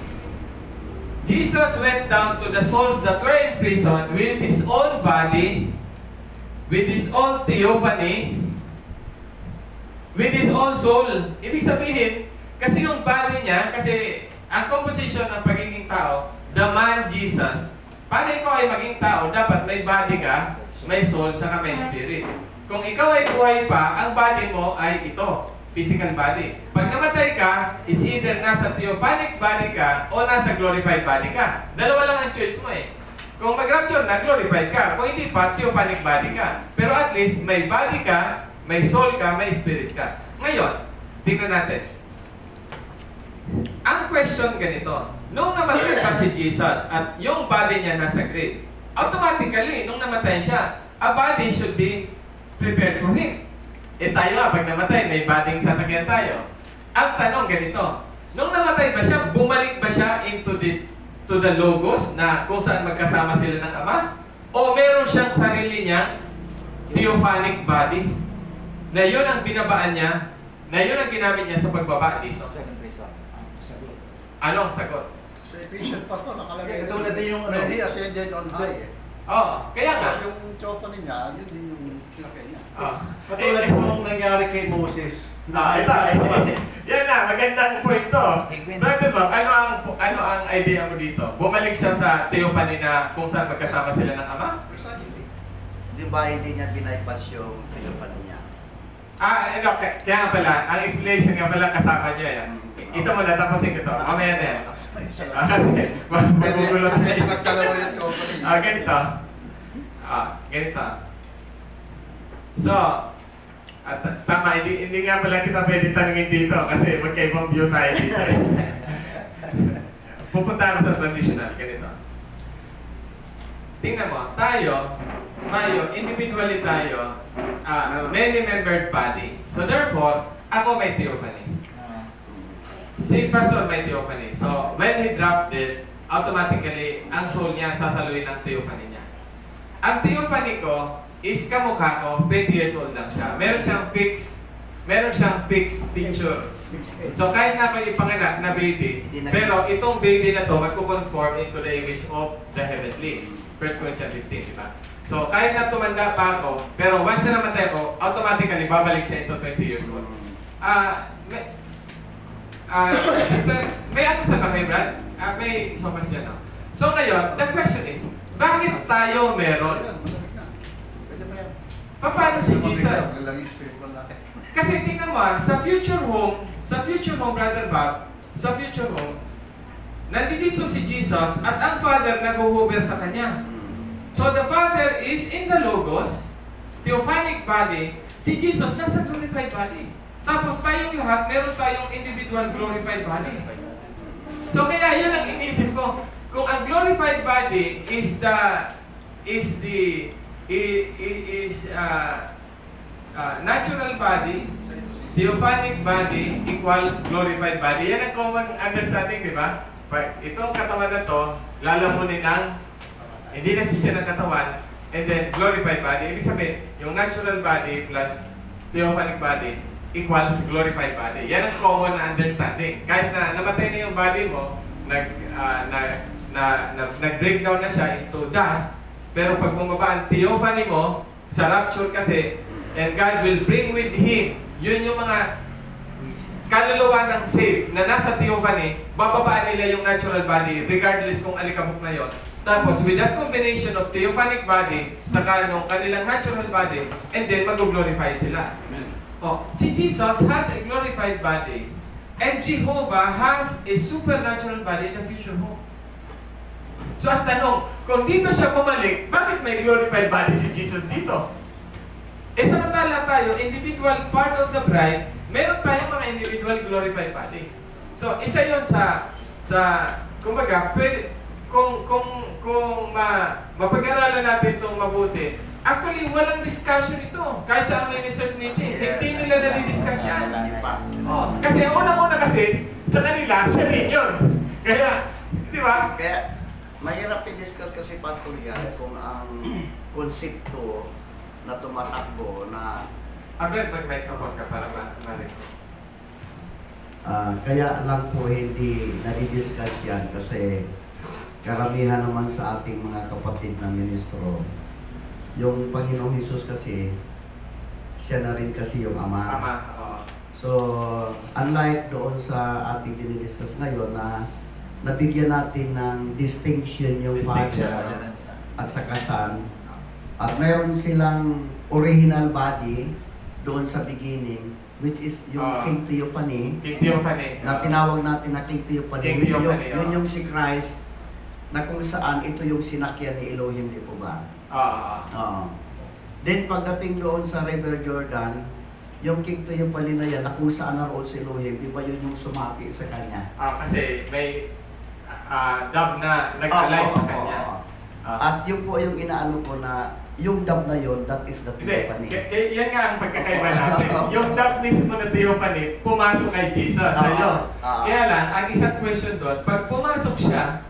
Speaker 1: Jesus went down to the souls that were in prison with His own body, with His own theophany, with His own soul. Ibig sabihin, kasi yung body niya, kasi ang composition ng pagiging tao, the man Jesus, para ikaw ay maging tao, dapat may body ka, may soul, saka may spirit. Kung ikaw ay buhay pa, ang body mo ay ito, physical body. Pag namatay ka, it's either nasa theophanic body ka o nasa glorified body ka. Dalawa lang ang choice mo eh. Kung mag-rapture na, glorified ka. Kung hindi pa, theophanic body ka. Pero at least, may body ka, may soul ka, may spirit ka. Ngayon, tingnan natin. Ang question ganito, nung namatay pa si Jesus at yung body niya nasa grave, automatically, nung namatay siya, a body should be prepared for him. Eh tayo nga, pag namatay, may bodyng sasakyan tayo. Ang tanong ganito, nung namatay ba siya, bumalik ba siya into to the logos na kung saan magkasama sila ng Ama? O meron siyang sarili niyang theophanic body na yun ang binabaan niya, na yun ang ginamit niya sa pagbaba dito?
Speaker 4: Second reason.
Speaker 5: Sagot.
Speaker 1: Anong sagot?
Speaker 2: Sa Ephesians, Pastor, nakalagay.
Speaker 5: Ito ulit yung ano.
Speaker 2: When he ascended on high.
Speaker 1: Oo, kaya nga.
Speaker 2: Tapos yung chopa niya, yun din yung sinakay niya.
Speaker 5: Katulad nung nangyari kay Moses.
Speaker 1: Ito. Yan na, magandang point to. Brother Bob, ano ang idea mo dito? Bumalik siya sa theophany na kung saan magkasama sila ng Ama?
Speaker 2: Precisely.
Speaker 3: Di ba hindi niya binaypas yung telephone niya?
Speaker 1: Kaya nga pala, ang explanation nga pala kasama niya yan. Ito mo na, tapusin ko to. Mamaya na yan. Kasi, magugulot na yan.
Speaker 2: Nagkalawa yung chopa niya.
Speaker 1: Ganito. Ganito. So, tama, hindi nga pala kita pwede tanungin dito kasi magkaibang view tayo dito. Pupunta ako sa traditional, ganito. Tingnan mo, tayo, individually tayo, many-membered body. So therefore, ako may theophany. Si Pastor may theophany. So, when he dropped it, automatically, ang soul niya sasaluin ng theophany niya. Ang theophany ko is kamukha ko, 20 years old lang siya. Meron siyang fixed picture. So, kahit na ako ipanganak na baby, pero itong baby na to magko-conform into the image of the heavenly. 1 Corinthians 15, di ba? So, kahit na tumanda pa ako, pero once na namatay ako, automatically babalik siya into 20 years old. Sister, may ano sa kayo, Brad? May so much dyan, no? So ngayon, the question is, bakit tayo meron?
Speaker 2: Pwede ba yan?
Speaker 1: Paano si Jesus?
Speaker 2: Nalaging spiritual natin.
Speaker 1: Kasi tingnan mo, sa future home, Brother Bob, sa future home, nandito si Jesus at ang Father nag-hover sa Kanya. So the Father is in the Logos, theophanic body, si Jesus nasa glorified body. Tapos tayong lahat, meron tayong individual glorified body. So kaya yun ang inisip ko. Kung ang glorified body is natural body, theophanic body equals glorified body. Yan ang common understanding, di ba? Itong katawan na to, lalamunin ng hindi nasisira ng katawan, and then glorified body. Ibig sabihin, yung natural body plus theophanic body equals glorified body. Yan ang common na understanding. Kahit na namatay na yung body mo, nag-breakdown na siya into dust, pero pag bumaba ang theophany mo, sa rapture kasi, and God will bring with Him, yun yung mga kaluluwa ng saved na nasa theophany, bababaan nila yung natural body, regardless kung alikabok na yon. Tapos, with that combination of theophanic body, saka nung kanilang natural body, and then mag-glorify sila. Oh, si Jesus has a glorified body, and Jehovah has a supernatural body in the future home. So ang tanong, kung dito siya bumalik, bakit may glorified body si Jesus dito? Eh samantala tayo, individual part of the bride, meron tayong mga individual glorified body. So isa yon sa kumbaga, pwede, kung mapag-aralan natin itong mabuti, actually, walang discussion ito. Kahit sa ang ministers meeting, hindi nila na-discuss yan. Kasi ang unang-una kasi, sa kanila, siya din yun. Kaya, di ba?
Speaker 3: Kaya, mahirap i-discuss kasi, Pastor, yan kung ang konsepto na tumatakbo na
Speaker 1: Brad, mag-microphone ka para marinig.
Speaker 3: kaya lang po hindi nadi-discuss yan kasi karamihan naman sa ating mga kapatid na ministro, yung Panginoong Hesus kasi, siya na rin kasi yung Ama. So, unlike doon sa ating dinidiscuss ngayon na nabigyan natin ng distinction yung Father at saka Son, at mayroon silang original body doon sa beginning, which is yung King Theophany, na tinawag natin na King Theophany. Yun yung si Christ, na kung saan ito yung sinakyan ni Elohim, di po ba? Then pagdating doon sa River Jordan, yung king theophany na yan, na kung saan naroon si Elohim, di ba yun yung sumapi sa kanya?
Speaker 1: Kasi may dove na nag-align sa kanya.
Speaker 3: At yun po yung inaano ko na, yung dove na yun, that is the theophany.
Speaker 1: Yan nga ang pagkakaiba natin. Yung dove mismo na theophany, pumasok kay Jesus sa'yo. Kaya lang, ang isang question doon, pag pumasok siya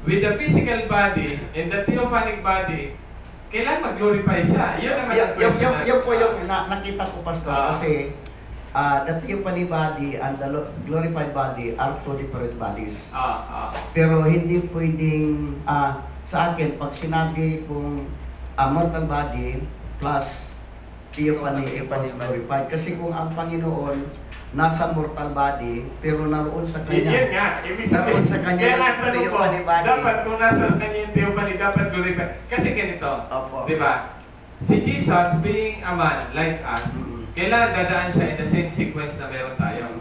Speaker 1: with the physical body and the theophanic body, kailan mag-glorify siya? Yun naman ang question natin.
Speaker 3: Yun po yung nakita ko, Pastor, kasi the theophany body and the glorified body are two different bodies. Pero hindi pwedeng, sa akin, pag sinabi kong mortal body plus theophany equals glorified. Kasi kung ang Panginoon nasa mortal body, pero naroon sa kanya.
Speaker 1: Yan nga, ibig sabihin.
Speaker 3: Naroon sa kanya yung theophany body.
Speaker 1: Dapat kung nasa kanya yung theophany, dapat glorified. Kasi ganito, di ba? Si Jesus being a man like us, kailangan dadaan siya in the same sequence na meron tayo.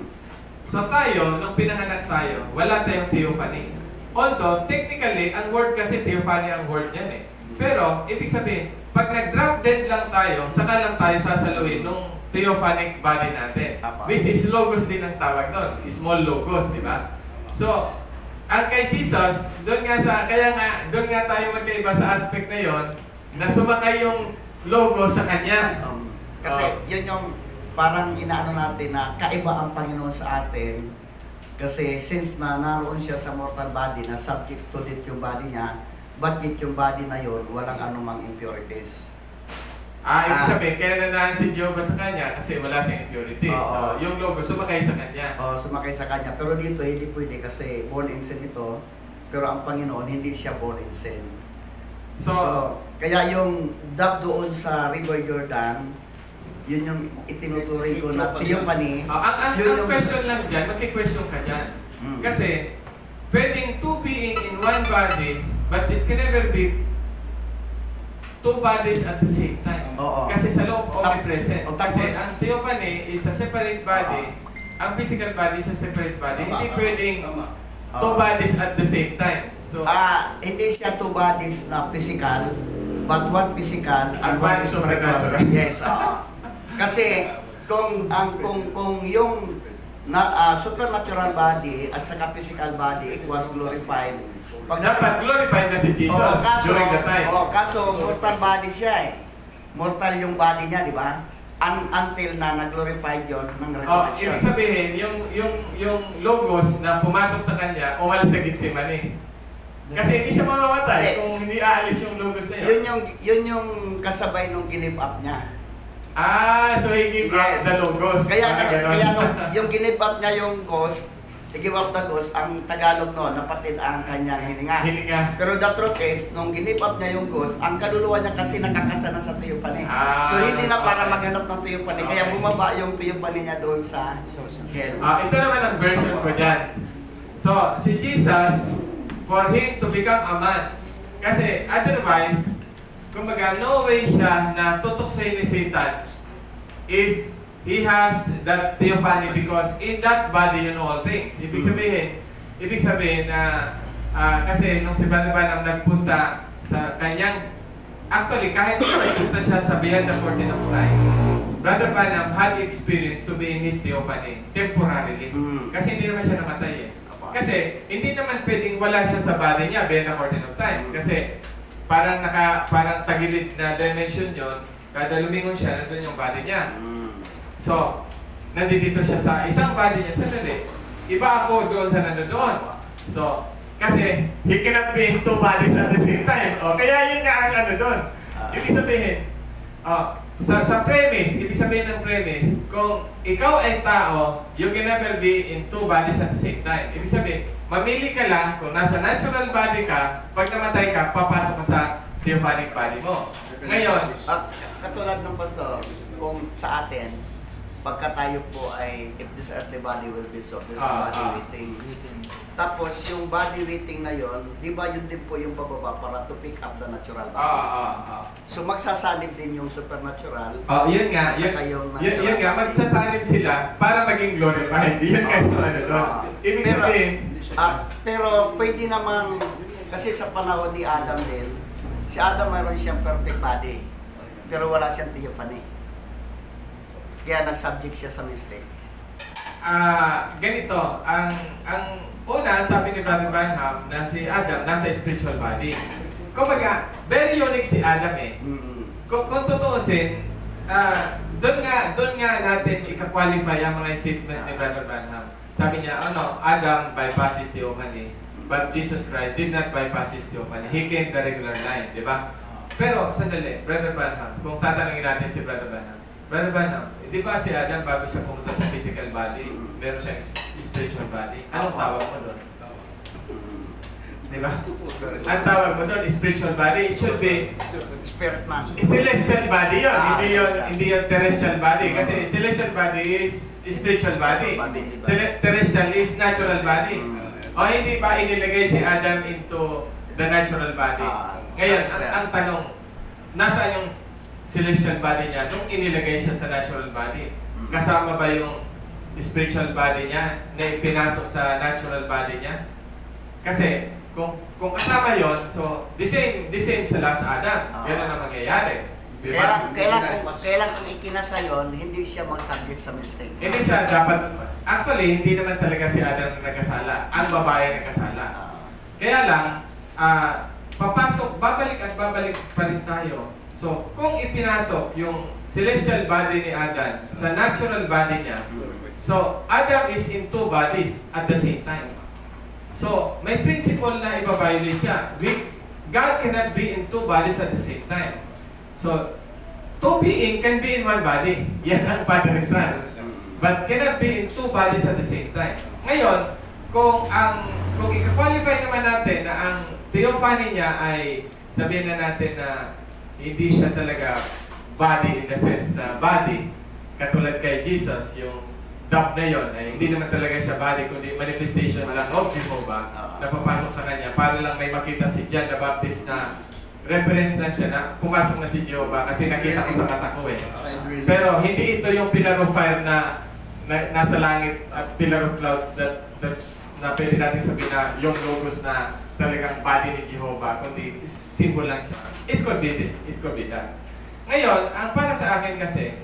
Speaker 1: So tayo, nung pinanganak tayo, wala tayong theophany. Although, technically, ang word kasi theophany ang word niyan eh. Pero, ibig sabihin, pag nag-drop dead lang tayo, saka lang tayo sasaluin nung theophanic body natin. Which is logos din ang tawag doon. Small logos, di ba? So, ang kay Jesus, doon nga doon nga tayo magkaiba sa aspect na yon, na sumakay yung logos sa kanya.
Speaker 3: Kasi yun yung parang inaano natin na kaiba ang Panginoon sa atin. Kasi since na naroon siya sa mortal body, na subject to death yung body niya, bakit yung body na yon walang anumang impurities?
Speaker 1: Ibig sabihin, kaya nanaan si Jehovah sa kanya kasi wala siyang impurities. So, yung logo sumakay sa kanya.
Speaker 3: Sumakay sa kanya. Pero dito, hindi pwede kasi born in sin ito. Pero ang Panginoon, hindi siya born in sin. So kaya yung dove doon sa River Jordan, yun yung itinuturing ko na theophany.
Speaker 1: Ang question lang dyan, magki-question ka dyan. Kasi, pwedeng two being in one body, but it can never be two bodies at the same time. Kasi sa loob omnipresent. Kasi ang theophany is a separate body, ang physical body is a separate body. Hindi pwedeng two bodies at the same time. So,
Speaker 3: hindi siya two bodies na physical, but one physical and one
Speaker 1: supernatural.
Speaker 3: Yes, kasi kung yung supernatural body at saka physical body equals glorified,
Speaker 1: dapat glorified na si Jesus during the time.
Speaker 3: Kaso mortal body siya eh. Mortal yung body niya, di ba? Until na nag-glorified yon ng resurrection.
Speaker 1: Ibig sabihin, yung logos na pumasok sa kanya, umalis sa Gethsemane. Kasi hindi siya mamamatay kung hindi aalis yung logos na yun.
Speaker 3: Yun yung kasabay nung give up niya.
Speaker 1: So he give up the logos.
Speaker 3: Kaya yung give up niya yung ghost, i-give up the ghost, ang Tagalog no, napatid ang kanyang hininga. Pero the truth is, nung give up niya yung ghost, ang kaluluwa niya kasi nakakasana sa theophany. So hindi na para maghanap ng theophany, kaya bumaba yung theophany niya doon sa hell.
Speaker 1: Ito naman ang version ko dyan. So, si Jesus, for him to become a man, kasi otherwise, kumbaga, no way siya na tutuksoy ni Satan if he has that theophany, because in that body you know all things. Ibig sabihin na kasi nung si Brother Branham nagpunta sa kanyang, actually kahit nagpunta siya sa Beyond the Curtain of Time, Brother Branham had experience to be in his theophany temporarily. Kasi hindi naman siya namatay eh. Kasi hindi naman pwedeng wala siya sa body niya Beyond the Curtain of Time. Kasi parang tagilid na dimension yon, kada lumingon siya, nandun yung body niya. So, nandito siya sa isang body niya. Sandali, iba ako doon sa nandoon. So, kasi he cannot be in two bodies at the same time. Kaya yun nga ang doon. Ibig sabihin, sa premise, ibig sabihin ng premise, kung ikaw ay tao, you can never be in two bodies at the same time. Ibig sabihin, mamili ka lang kung nasa natural body ka, pag namatay ka, papasok ka sa theophanic body mo. Ngayon,
Speaker 3: katulad ng pastor, kung sa atin, pagka tayo po ay, if this earthly body will be so, this body waiting. Tapos, yung body waiting na yon, di ba yun din po yung bababa para to pick up the natural body? So, magsasanib din yung supernatural.
Speaker 1: Yun nga, yun nga, magsasanib sila para maging glorified. Yun nga yung doon. Ibig sabihin,
Speaker 3: pero pwede namang, kasi sa panahon ni Adam din, si Adam mayroon siyang perfect body, pero wala siyang theophany.
Speaker 6: Kaya nag-subject siya sa mistake.
Speaker 1: Ganito, ang una, sabi ni Brother Branham na si Adam nasa spiritual body. Kumbaga, very unique si Adam eh. Kung tutuusin, doon nga natin ika-qualify ang mga statement ni Brother Branham. Sabi niya, Adam bypasses theophany, but Jesus Christ did not bypass his theophany. He came the regular line, di ba? Pero, sandali, Brother Branham, kung tatanungin natin si Brother Branham, di ba si Adam bago siya pumunta sa physical body, meron siyang spiritual body? Anong tawag mo doon? Di ba? Ang tawag mo doon, spiritual body, it should be
Speaker 6: Spirit man.
Speaker 1: celestial body yun, hindi yun terrestrial body. Kasi celestial body is spiritual body. Terrestrial is natural body. O hindi ba inilagay si Adam into the natural body? Ngayon, ang tanong, nasa yung celestial body niya nung inilagay siya sa natural body? Kasama ba yung spiritual body niya na ipinasok sa natural body niya? Kasi kung kasama yon, so the same sa last Adam. Yan ang mangyayari. Diba?
Speaker 6: Kailan kung ikinasa yun, hindi siya mag-subject sa mistake.
Speaker 1: Hindi siya dapat, actually, hindi naman talaga si Adam na nagkasala. Ang babae nagkasala. Kaya lang, babalik pa rin tayo. So, kung ipinasok yung celestial body ni Adam sa natural body niya, so Adam is in two bodies at the same time. So, may principle na ibabiolate siya. God cannot be in two bodies at the same time. So, two being can be in one body. Yan ang Father and Son. But cannot be in two bodies at the same time. Ngayon, kung i-qualify naman natin na ang theophany niya ay sabihin na natin na hindi siya talaga body in the sense na body, katulad kay Jesus, yung dove na yun, ay hindi naman talaga siya body, kundi manifestation lang of Jehovah na papasok sa kanya para lang may makita si John the Baptist na reference lang siya na pumasok na si Jehovah kasi nakita ko sa mata ko eh. Pero hindi ito yung pillar of fire na nasa langit at pillar of clouds that na pwede natin sabihin na yung logos na talagang body ni Jehovah, kundi symbol lang siya. It could be this, it could be that. Ngayon, ang para sa akin kasi,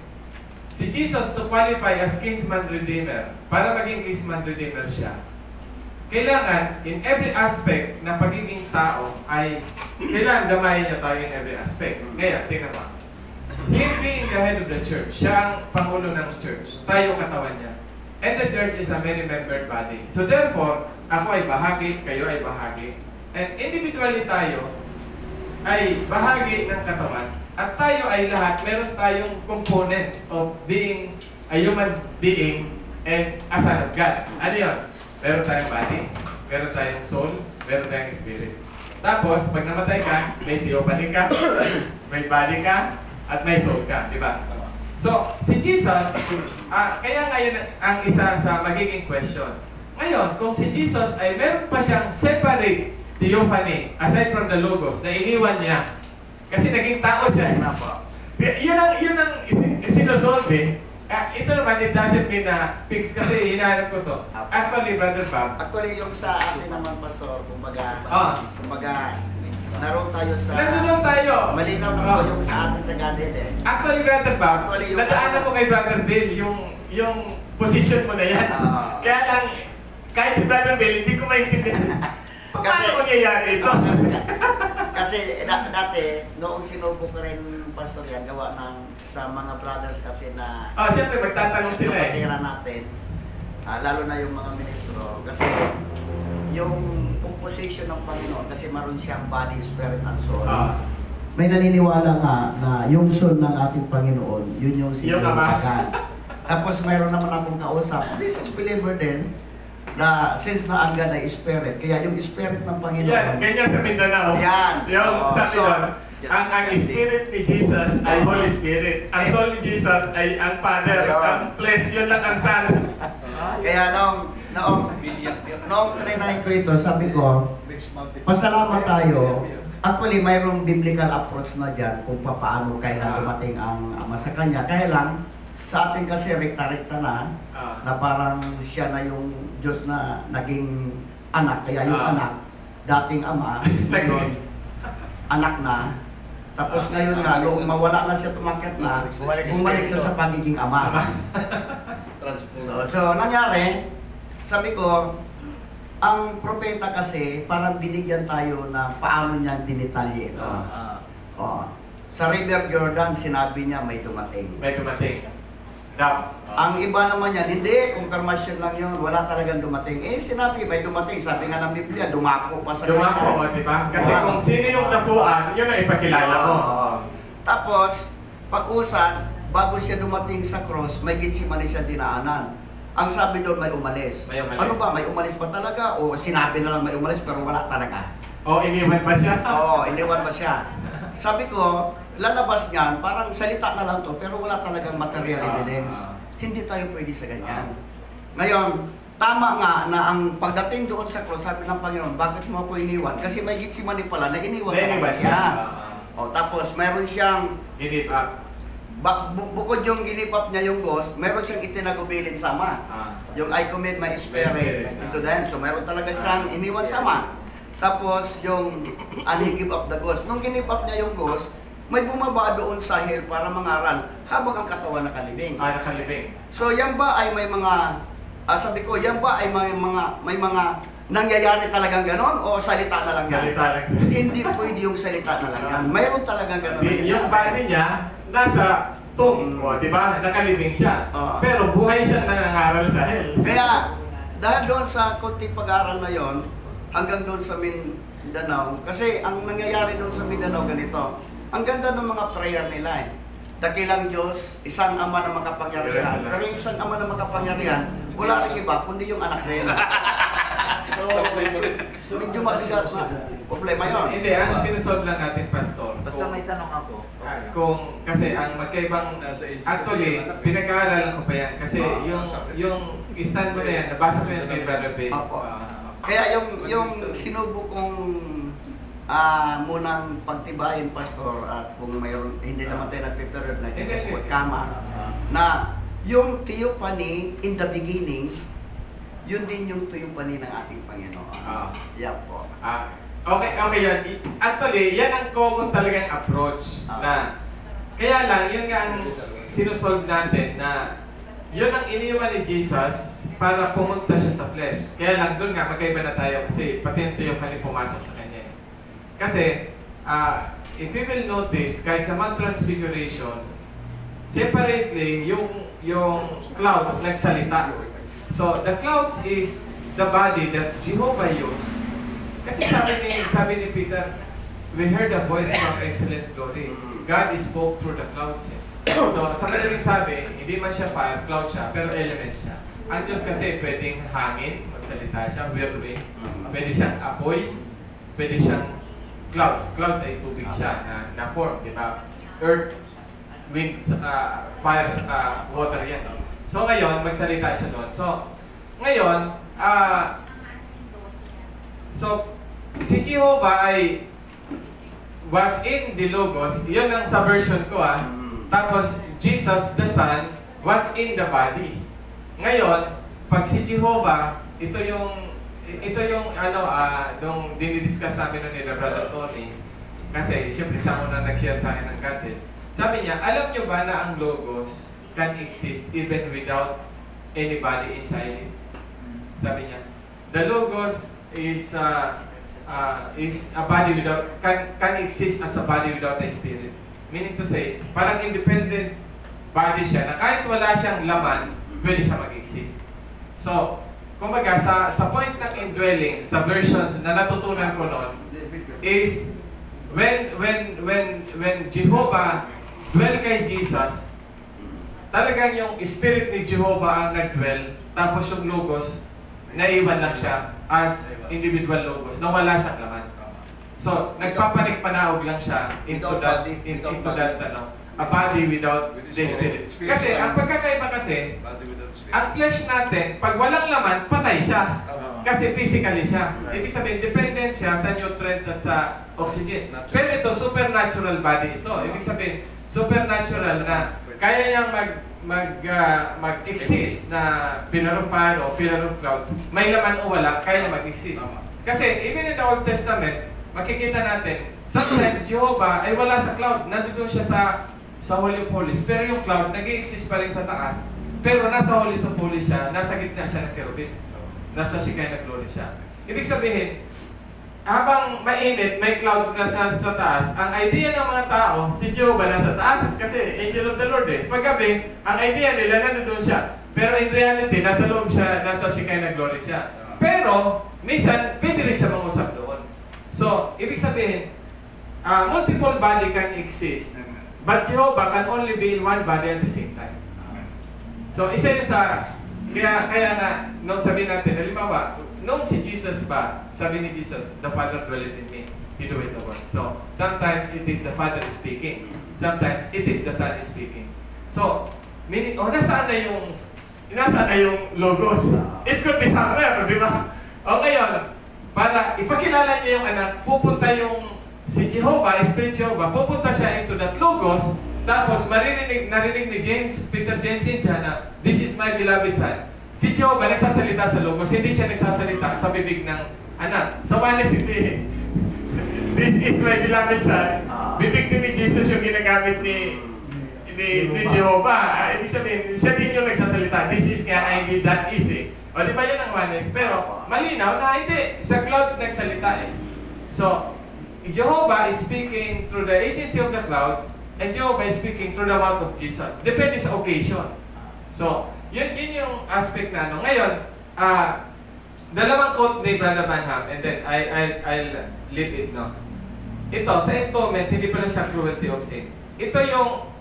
Speaker 1: si Jesus to qualify as kinsman redeemer, para maging kinsman redeemer siya, kailangan in every aspect na pagiging tao ay kailangan damayin niya tayo in every aspect. Ngayon, tingnan mo. Him being the head of the church, siya ang pangulo ng church, tayo katawan niya. And the church is a many-membered body. So therefore, ako ay bahagi, kayo ay bahagi. And individually tayo ay bahagi ng katawan. At tayo ay lahat, meron tayong components of being a human being and a son of God. Ano yun? Meron tayong body, meron tayong soul, meron tayong spirit. Tapos, pag namatay ka, may theophany ka, may body ka, at may soul ka. Diba? So, si Jesus, kaya ngayon ang isa sa magiging question. Ngayon, kung si Jesus ay meron pa siyang separate theophany, aside from the logos, na iniwan niya, kasi naging tao siya. Yun ang sinusolve eh. Ito naman, it doesn't mean na fix kasi hinahanap ko to. Actually, Brother Bob.
Speaker 6: Actually, yung sa atin naman, Pastor, kumbaga, naroon tayo sa...
Speaker 1: Nandun tayo.
Speaker 6: Malinaw na po yung sa atin sa Godhead eh.
Speaker 1: Actually, Brother Bob, nadaanan ko kay Brother Bill yung position mo na yan. Kaya lang, kahit si Brother Bill, hindi ko maintindihan. Paano mangyayari ito?
Speaker 6: Kasi dati, noong sinubo ko rin, Pastor, yan, gawa ng sa mga brothers kasi na...
Speaker 1: Siyempre, magtatanong sila eh.
Speaker 6: Kapatira natin, lalo na yung mga ministro, kasi yung composition ng Panginoon, kasi maroon siyang body, spirit, and soul.
Speaker 3: May naniniwala nga na yung soul ng ating Panginoon, yun yung
Speaker 1: sinulakan.
Speaker 3: Tapos mayroon naman akong kausap, this is believer din, na since na ang God ay spirit, kaya yung spirit ng Panginoon.
Speaker 1: Yan, ganyan sa Mindanao.
Speaker 3: Yan.
Speaker 1: Yung sabi doon, ang spirit ni Jesus ay Holy Spirit. Ang soul ni Jesus ay ang Father. Ang flesh, yun lang ang Son.
Speaker 3: Kaya noong trinay ko ito, sabi ko, pasalamat tayo. Actually, mayroong biblical approach na dyan kung paano kailan dumating ang Ama sa Kanya. Kaya lang, sa atin kasi rekta-rekta na parang siya na yung Diyos na naging anak. Kaya yung anak, dating ama, ngayon, anak na.
Speaker 6: Tapos ngayon nga, noong mawala na siya, tumakit na, bumalik siya sa pagiging ama. So nangyari, sabi ko, ang propeta kasi, parang binigyan tayo na paano niya dinitalye ito. Sa River Jordan, sinabi niya may dumating.
Speaker 1: May dumating. Now,
Speaker 6: Ang iba naman yan, hindi, confirmation lang yun, wala talagang dumating. Sinabi, may dumating, sabi nga ng Biblia, dumako pa sa
Speaker 1: dumako, di ba? Kasi kung sino yung napuan, yun ang ipakilala mo.
Speaker 6: Tapos, pag-usan, bago siya dumating sa cross, may Getsemani siya dinaanan. Ang sabi doon, may umalis.
Speaker 1: May umalis.
Speaker 6: Ano ba, may umalis ba talaga? O sinabi na lang may umalis, pero wala talaga.
Speaker 1: O, iniwan ba siya?
Speaker 6: Oo, iniwan ba siya? Sabi ko, lalabas niyan, parang salita na lang to, pero wala talagang material evidence. Hindi tayo pwede sa ganyan. Ngayon, tama nga na ang pagdating doon sa cross, sabi ng Panginoon, bakit mo ako iniwan? Kasi may Getsemani pala na iniwan
Speaker 1: Iniwan
Speaker 6: siya.
Speaker 1: siya.
Speaker 6: O, tapos mayroon siyang,
Speaker 1: Give up.
Speaker 6: bukod yung ginipap niya yung ghost, mayroon siyang itinagubilin sama. Yung I commit my spirit into them. So mayroon talaga siyang iniwan sama. Tapos yung and he give up the ghost. Nung ginip up niya yung ghost, may bumaba doon sa hill para mangaral habang ang katawan nakalibing.
Speaker 1: Nakalibing.
Speaker 6: So yan ba ay may mga, sabi ko, yan ba ay may mga nangyayari talagang ganon o salita na lang yan?
Speaker 1: Salita lang siya.
Speaker 6: Hindi pwede yung salita na lang yan. Mayroon talagang ganon.
Speaker 1: Yung body niya, nasa tomb, di ba? Nakalibing siya. Pero buhay siyang nangangaral sa hell.
Speaker 6: Kaya, dahil doon sa kunting pag-aaral na yon, hanggang doon sa Mindanao, kasi ang nangyayari doon sa Mindanao ganito, ang ganda ng mga prayer nila eh. Dakilang Diyos, isang ama na makapangyarihan. Pero yung isang ama na makapangyarihan, wala rin iba, kundi yung anak rin. So, medyo mabigat na problema yun.
Speaker 1: Hindi, ang sinusolve lang natin, Pastor.
Speaker 4: Basta may tanong ako.
Speaker 1: Kasi ang magkaibang, actually, pinag-aaralan ko pa yan. Kasi yung stand mo na yan, nabasa ko yan kay Brother Ben.
Speaker 6: Kaya yung sinubo kong munang pagtibayin, Pastor, at kung mayroon, hindi naman tayo nagpe-period na kama, na yung theophany in the beginning, yun din yung theophany ng ating Panginoon. Yan po.
Speaker 1: Okay yan. Actually, yan ang common talagang approach na, kaya lang, yun nga ang sinusolve natin na yun ang iniwan ni Jesus para pumunta siya sa flesh. Kaya lang doon nga, magkaiba na tayo kasi pati yung theophany pumasok sa kanya. Kasi, if we will notice, kahit sa Mount Transfiguration, separately, yung clouds nagsalita. So, the clouds is the body that Jehovah used. Kasi sabi ni Peter, we heard a voice from excellent glory. God spoke through the clouds. So, sa madaling sabi, hindi man siya fire, cloud siya, pero element siya. Ang Diyos kasi pwedeng hangin, magsalita siya, whirlwind, pwede siyang apoy, pwede siyang clouds. Clouds ay tubig siya na form, di ba? Earth, wind, saka fire, saka water yan. So ngayon, magsalita siya doon. So, ngayon, so, si Jehovah ay was in the Logos, yun ang sa version ko Tapos, Jesus, the Son, was in the body. Ngayon, pag si Jehovah, ito yung nung dinidiscuss namin nun nila Brother Tony, kasi siyempre siya muna nag-share sa akin ng Godhead. Sabi niya, alam niyo ba na ang Logos can exist even without anybody inside it? Sabi niya, the Logos is a body without, can exist as a body without a spirit. Meaning to say, parang independent body siya na kahit wala siyang laman, pwede siya mag-exist. So, kumbaga, sa point ng indwelling, sa versions na natutunan ko noon, is when Jehovah dwell kay Jesus, talagang yung spirit ni Jehovah ang nagdwell, tapos yung Logos, naiwan lang siya as individual Logos, na wala siyang laman. So, nagpapanik-panahog lang siya into that a body without the spirit. Kasi, ang pagkakaiba kasi, ang flesh natin, pag walang laman, patay siya. Kasi physically siya. Ibig sabihin, dependent siya sa nutrients at sa oxygen. Pero ito, supernatural body ito. Ibig sabihin, supernatural na kaya niyang mag-exist na pillar of fire o pillar of clouds. May laman o wala, kaya niya mag-exist. Kasi even in the Old Testament, makikita natin, sometimes Jehovah ay wala sa cloud. Nandoon siya sa Holy of Holies. Pero yung cloud, nag-i-exist pa rin sa taas. Pero nasa Holy of Holies siya, nasa gitna siya ng cherubim. Nasa Shekinah glory siya. Ibig sabihin, habang mainit, may clouds na sa taas, ang idea ng mga tao, si Jehovah nasa taas, kasi angel of the Lord eh. Paggabi, ang idea nila nandoon siya. Pero in reality, nasa loob siya, nasa Shekinah glory siya. Pero, minsan, pwede rin siya mangusap doon. So, ibig sabihin, multiple body can exist, but Jehovah can only be in one body at the same time. So, isa yun sa, kaya nga, nung sabihin natin, halimbawa, nung si Jesus ba, sabi ni Jesus, the Father dwelleth in me, He doeth the work. So, sometimes it is the Father speaking, sometimes it is the Son speaking. So, meaning, nasaan na yung logos? It could be somewhere, di ba? O ngayon, para ipakilala niya yung anak, pupunta yung si Jehovah, Spirit Jehovah, pupunta siya into that logos, tapos narinig ni Peter, James, and John na, this is my beloved Son. Si Jehovah nagsasalita sa logos, hindi siya nagsasalita sa bibig ng anak. Sa Juan hindi. This is my beloved Son. Bibig din ni Jesus yung ginagamit ni Jehovah. Ibig sabihin, siya din yung nagsasalita. This is kaya I did that is eh. O di ba yun ang Juanes? Pero malinaw na hindi. Sa clouds nagsalita eh. So, Jehovah is speaking through the agency of the clouds and Jehovah is speaking through the mouth of Jesus. Depende sa occasion. So, yun yung aspect na ano. Ngayon, dalawang quote ni Brother Branham and then I'll leave it, no? Ito, sa atonement, hindi pala siya cruelty of sin. Ito yung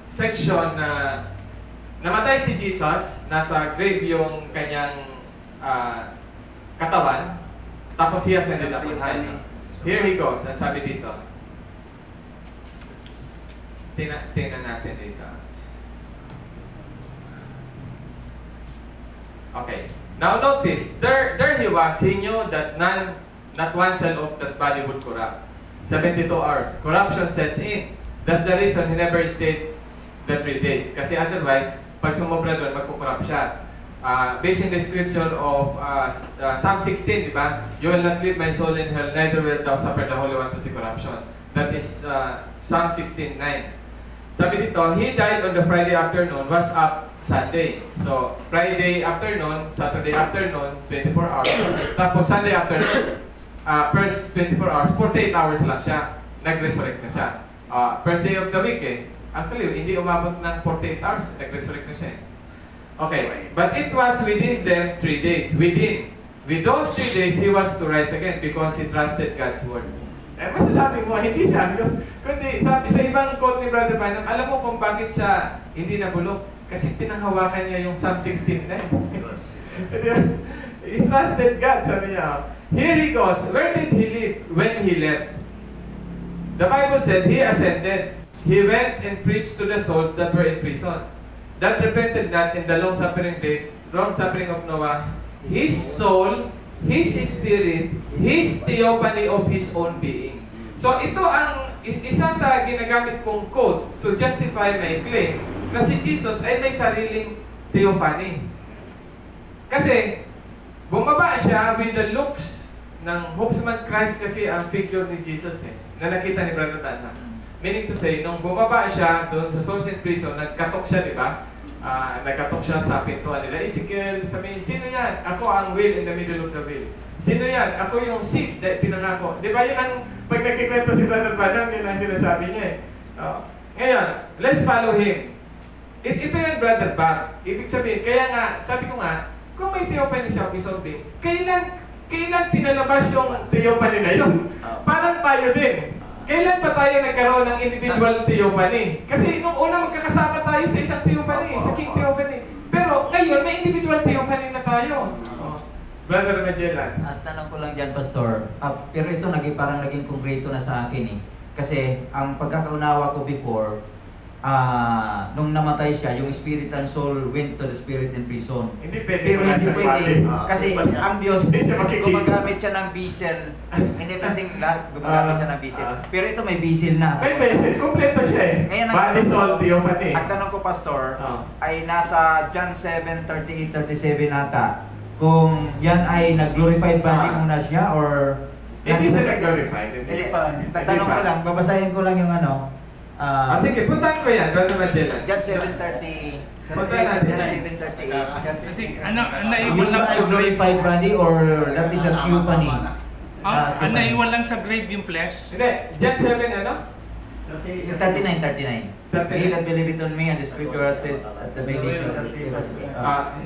Speaker 1: section na namatay si Jesus, nasa grave yung kanyang katawan, tapos he ascended up on high. Here he goes, ang sabi dito. Tingnan natin dito. Okay. Now notice, there he was. He knew that not one cell of that body would corrupt. 72 hours. Corruption sets in. That's the reason he never stayed the 3 days. Kasi otherwise, pag sumobra doon, magkukorrupt siya. Based in the scripture of Psalm 16, di ba? You will not leave my soul in hell, neither will thou suffer the Holy One to see corruption. That is Psalm 16:9. Sabi dito, he died on the Friday afternoon, was up Sunday. So, Friday afternoon, Saturday afternoon, 24 hours. Tapos Sunday afternoon, first 24 hours, 48 hours lang siya. Nag-resurrect na siya. First day of the week eh. Actually, hindi umabot ng 48 hours, nag-resurrect na siya eh. Okay, but it was within them 3 days. With those 3 days, he was to rise again because he trusted God's word. Eh, masasabi mo, hindi siya. Kundi, sabi sa ibang quote ni Brother Branham, alam mo kung bakit siya hindi nabulok? Kasi pinanghawakan niya yung Psalm 16 na he trusted God, sabi niya. Here he goes. Where did he live when he left? The Bible said he ascended. He went and preached to the souls that were in prison, that repented not in the long-suffering days, long-suffering of Noah, his soul, his spirit, his theophany of his own being. So ito ang isa sa ginagamit kong quote to justify my claim na si Jesus ay may sariling theophany. Kasi bumaba siya with the looks ng Hopesman Christ kasi ang figure ni Jesus eh, na nakita ni Brother Branham. Meaning to say, nung bumaba siya doon sa souls in prison, nagkatok siya, di ba? Nagkatok siya sa pintuan nila. Ezekiel, sabihin, sino yan? Ako ang will in the middle of the will. Sino yan? Ako yung seed na pinangako. Di ba yun ang, pag nagkikwento si Brother Branham, yun ang sinasabi niya eh. Ngayon, let's follow him. Ito yung Brother Bar. Ibig sabihin, kaya nga, sabi ko nga, kung may theophany siya, isolving, kailan pinalabas yung theophany na yun? Parang tayo din. Kailan ba tayo nagkaroon ng individual theophany? Kasi nung una magkakasama tayo sa isang theophany, sa King Theophany. Pero ngayon, may individual theophany na tayo. Brother Magellan.
Speaker 4: Tanong ko lang dyan, Pastor. Pero ito parang naging konkreto na sa akin eh. Kasi ang pagkakaunawa ko before, nung namatay siya, yung spirit and soul went to the spirit in prison.
Speaker 1: Hindi pwede.
Speaker 4: Pero hindi pwede. Kasi ang Diyos, gumagamit siya ng bisel. Hindi pwedeng gumagamit siya ng bisel. Pero ito may bisel na.
Speaker 1: May bisel. Kompleto siya eh. Body, soul, theophany.
Speaker 4: Ang tanong ko, Pastor, ay nasa John 7:38-37 nata. Kung yan ay nag-glorified body muna siya or
Speaker 1: Hindi siya nag-glorify.
Speaker 4: Hindi,
Speaker 1: Hindi
Speaker 4: tatanong ko
Speaker 1: pa.
Speaker 4: lang, babasahin ko lang yung ano.
Speaker 1: Sige, puntahan ko yan. Brother Magellan.
Speaker 4: John 7:30.
Speaker 1: Punta natin.
Speaker 4: John 7:38.
Speaker 7: I think, naiwan
Speaker 4: Yung
Speaker 7: lang
Speaker 4: ba
Speaker 7: sa
Speaker 4: yung
Speaker 7: grave.
Speaker 4: glorified body or that is a theophany?
Speaker 7: Naiwan lang sa grave yung flesh.
Speaker 1: Hindi, John 7 ano?
Speaker 4: Yung 39. He that believeth on me and the scripture has said at the beginning of the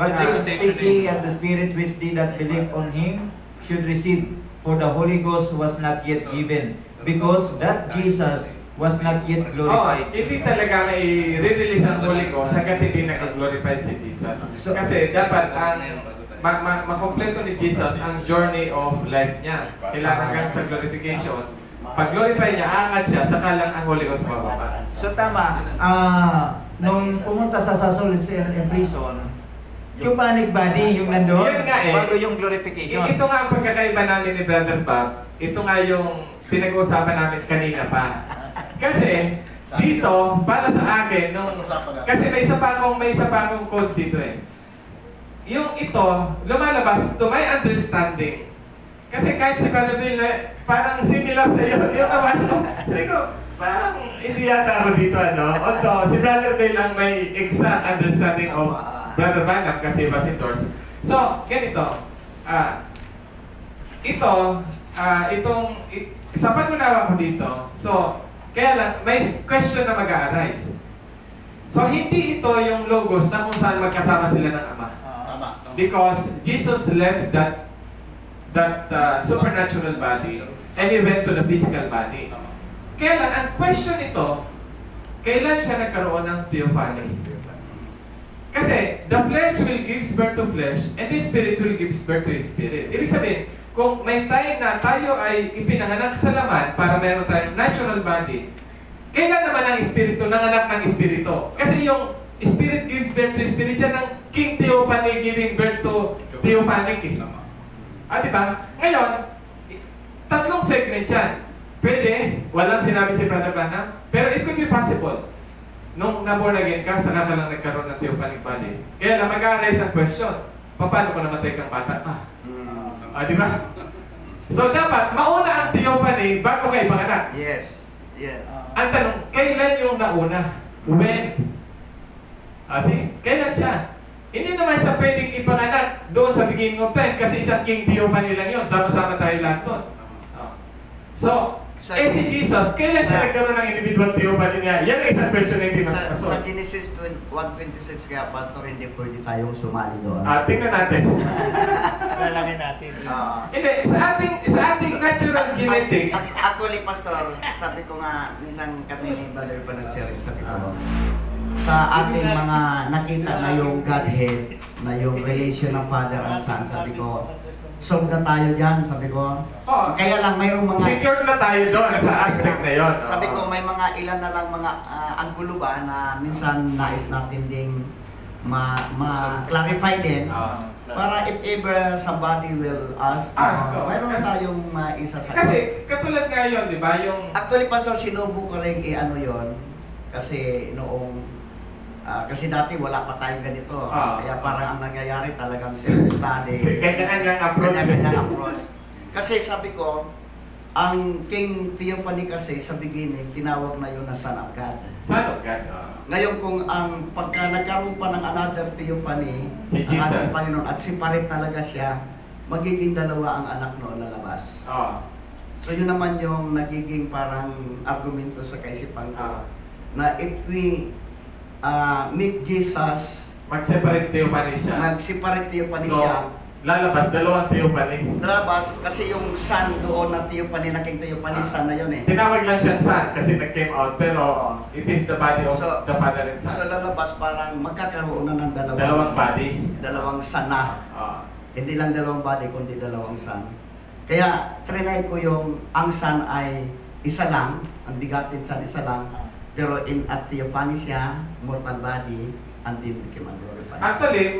Speaker 4: but this speak ye and the spirit which they that believe on him should receive, for the Holy Ghost was not yet given, because that Jesus was not yet glorified.
Speaker 1: Hindi talaga may re-release ang Holy Ghost hanggat hindi nag-glorified si Jesus. Kasi dapat ang makompleto ni Jesus ang journey of life niya. Kailangan hanggang sa glorification. Pag glorify niya, aangat siya, saka lang ang Holy Ghost mababa.
Speaker 4: So tama, nung pumunta sa Saul in prison, yung panic body, yung nandoon,
Speaker 1: Yun nga eh.
Speaker 4: bago yung glorification.
Speaker 1: Ito nga ang pagkakaiba namin ni Brother Bob. Ito nga yung pinag-uusapan namin kanina pa. Kasi dito, para sa akin, kasi may isa pa akong quotes dito eh. Yung ito, lumalabas to my understanding. Kasi kahit si Brother Bill, parang similar sa iyo. Yung nabasa ko, sabi ko, parang hindi yata ako dito, ano? Although, si Brother Bill ang may exact understanding of Brother Banham kasi was endorsed. So, ganito. Sa pag-unawa ko dito, so, kaya lang, may question na mag-a-arise. So, hindi ito yung logos na kung saan magkasama sila ng Ama. Because Jesus left that supernatural body and he went to the physical body. Kaya lang, ang question ito, kailan siya nagkaroon ng theophany? Kasi, the flesh will give birth to flesh and the spirit will give birth to spirit. Ibig sabihin, kung may time na tayo ay ipinanganak sa laman para meron tayong natural body, kailan naman ang espiritu nanganak ng espiritu? Kasi yung spirit gives birth to spirit, yan ang King Theophany giving birth to theophanic. Diba? Ngayon, tatlong segment yan. Pwede, walang sinabi si Brother Banham, pero it could be possible. Nung na-born again ka, saka ka lang nagkaroon ng theophanic body. Kaya lang, mag-a-arise ang question, paano kung namatay kang bata ka? Diba? So dapat, mauna ang theophany bago kayo panganak.
Speaker 6: Yes.
Speaker 1: Ang tanong, kailan yung nauna? When? Kailan siya? Hindi naman siya pwedeng ipanganak doon sa beginning of time kasi isang King Theophany lang yun. Sama-sama tayo lahat doon. So, si Jesus, kailan siya nagkaroon ng individual theophany niya? Yan ang isang question na hindi masapasok.
Speaker 6: Sa Genesis 1:26 kaya, Pastor, hindi pwede tayong sumali doon.
Speaker 1: Tingnan natin.
Speaker 5: Lalagay natin.
Speaker 1: Hindi, sa ating natural genetics.
Speaker 6: Actually, Pastor, sabi ko nga, minsan kami ni Brother pa nag-share, sabi ko, sa ating mga nakita na yung Godhead, na yung relation ng Father and Son, sabi ko, solve na tayo dyan, sabi ko. Kaya lang, mayroong mga...
Speaker 1: Secure na tayo doon sa aspect na yun.
Speaker 6: Sabi ko, may mga ilan na lang mga anggulo ba na minsan nais natin ding ma-clarify din. Para if ever somebody will ask, mayroon tayong isasagot.
Speaker 1: Kasi katulad nga yun, di ba? Yung...
Speaker 6: Actually, Pastor, sinubo ko rin i-ano yun. Kasi noong... kasi dati wala pa tayong ganito. Kaya parang ang nangyayari talagang self-study.
Speaker 1: Kanya-kanyang approach.
Speaker 6: Kanya-kanyang approach. Kasi sabi ko, ang King Theophany kasi sa beginning, tinawag na yun na Son of God.
Speaker 1: Son of God.
Speaker 6: Ngayon kung ang pagka nagkaroon pa ng another Theophany,
Speaker 1: si
Speaker 6: ang
Speaker 1: Jesus,
Speaker 6: ating Panginoon, at separate talaga siya, magiging dalawa ang anak noon lalabas. So yun naman yung nagiging parang argumento sa kaisipan ko. Na if we meet Jesus,
Speaker 1: mag-separate theophany siya.
Speaker 6: Mag-separate theophany siya.
Speaker 1: Lalabas, dalawang theophany.
Speaker 6: Lalabas, kasi yung son doon na theophany, na King Theophany, son na yun eh.
Speaker 1: Tinawag lang siyang son kasi nag-came out, pero it is the body of the Father and Son.
Speaker 6: So lalabas, parang magkakaroon na ng
Speaker 1: dalawang body.
Speaker 6: Dalawang son na. Hindi lang dalawang body, kundi dalawang son. Kaya, trinay ko yung ang son ay isa lang, ang bigatin son isa lang, pero in at theophany siya, mortal body, and then became glorified.
Speaker 1: Actually,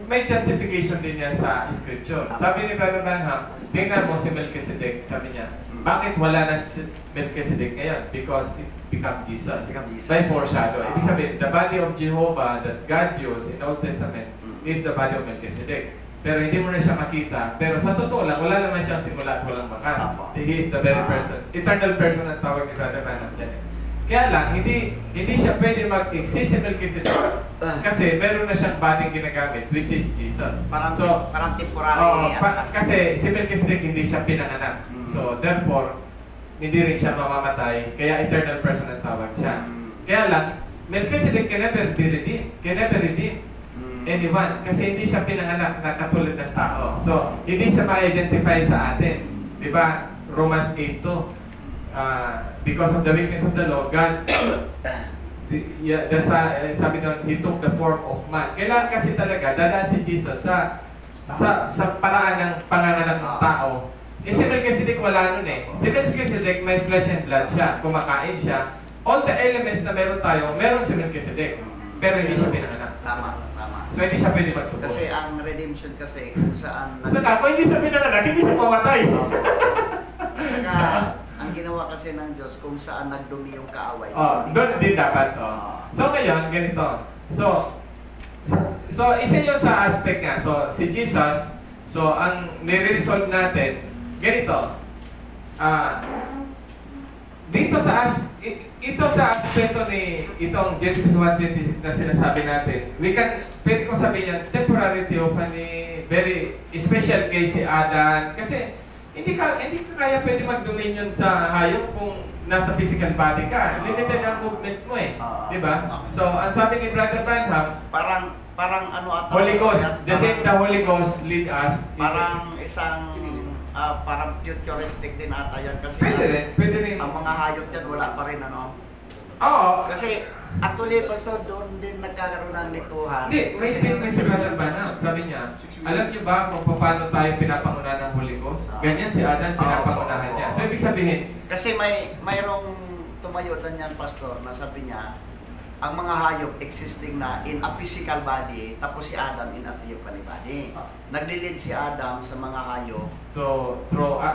Speaker 1: may justification din yan sa scripture. Sabi ni Brother Banham, tingnan mo si Melchizedek, sabi niya, bakit wala na si Melchizedek ngayon? Because it's become Jesus. By foreshadow. Ibig sabihin, the body of Jehovah that God used in Old Testament is the body of Melchizedek. pero hindi mo na siya makita. Pero sa totoo lang, wala naman siyang simula at walang wakas. He is the very person, eternal person ang tawag ni Brother Branham dyan. Kaya lang, hindi siya pwede mag-exist si Melchizedek kasi meron na siyang bading ginagamit, which is Jesus.
Speaker 6: Parang temporary.
Speaker 1: Kasi si Melchizedek hindi siya pinanganak. So therefore, hindi rin siya mamamatay, kaya eternal person ang tawag siya. Kaya lang, Melchizedek can never redeem anyone kasi hindi siya pinanganak na katulad ng tao. So, hindi siya ma-identify sa atin. Diba? Romans 8:2. Because of the weakness of the law, God, sabi doon, He took the form of man. Kailangan kasi talaga, dadaan si Jesus sa paraan ng panganganak ng tao. Si Melchizedek wala nun eh. Si Melchizedek may flesh and blood siya, kumakain siya. All the elements na meron tayo, meron si Melchizedek. Pero hindi siya pinanganak.
Speaker 6: Tama.
Speaker 1: So hindi siya pwede magtubos.
Speaker 6: Kasi ang redemption kasi kung saan...
Speaker 1: Kung hindi siya pinanganak, hindi siya mamatay.
Speaker 6: At saka, ang ginawa kasi ng Diyos kung saan nagdumi yung kaaway.
Speaker 1: Doon din dapat. So ngayon, ganito. So isa yun sa aspect nga. So si Jesus, so ang nire-resolve natin, ganito. Dito sa aspeto ni itong Genesis 1:26 na sinasabi natin, pwede ko sabihin yan, temporary theophany, very special case si Adan, kasi hindi ka kaya pwede mag-dominion sa hayop kung nasa physical body ka. Limited ang movement mo eh. Di ba? So, ang sabi ni Brother Branham,
Speaker 6: parang ano ata?
Speaker 1: Holy Ghost, the same the Holy Ghost lead us.
Speaker 6: Parang isang parang futuristic din ata yan kasi
Speaker 1: pwede rin.
Speaker 6: Ang mga hayop dyan wala pa rin ano.
Speaker 1: Oo.
Speaker 6: Kasi actually Pastor doon din nagkakaroon ng lituhan.
Speaker 1: Hindi, may statement si Brother Branham. Sabi niya, alam niyo ba kung paano tayo pinapanguna ng Holy Ghost? Ganyan si Adan pinapangunahan niya. So ibig sabihin,
Speaker 6: kasi mayroong tumayo na niyan Pastor na sabi niya, ang mga hayop existing na in a physical body, tapos si Adam in a theophany body. Naglilid si Adam sa mga hayop.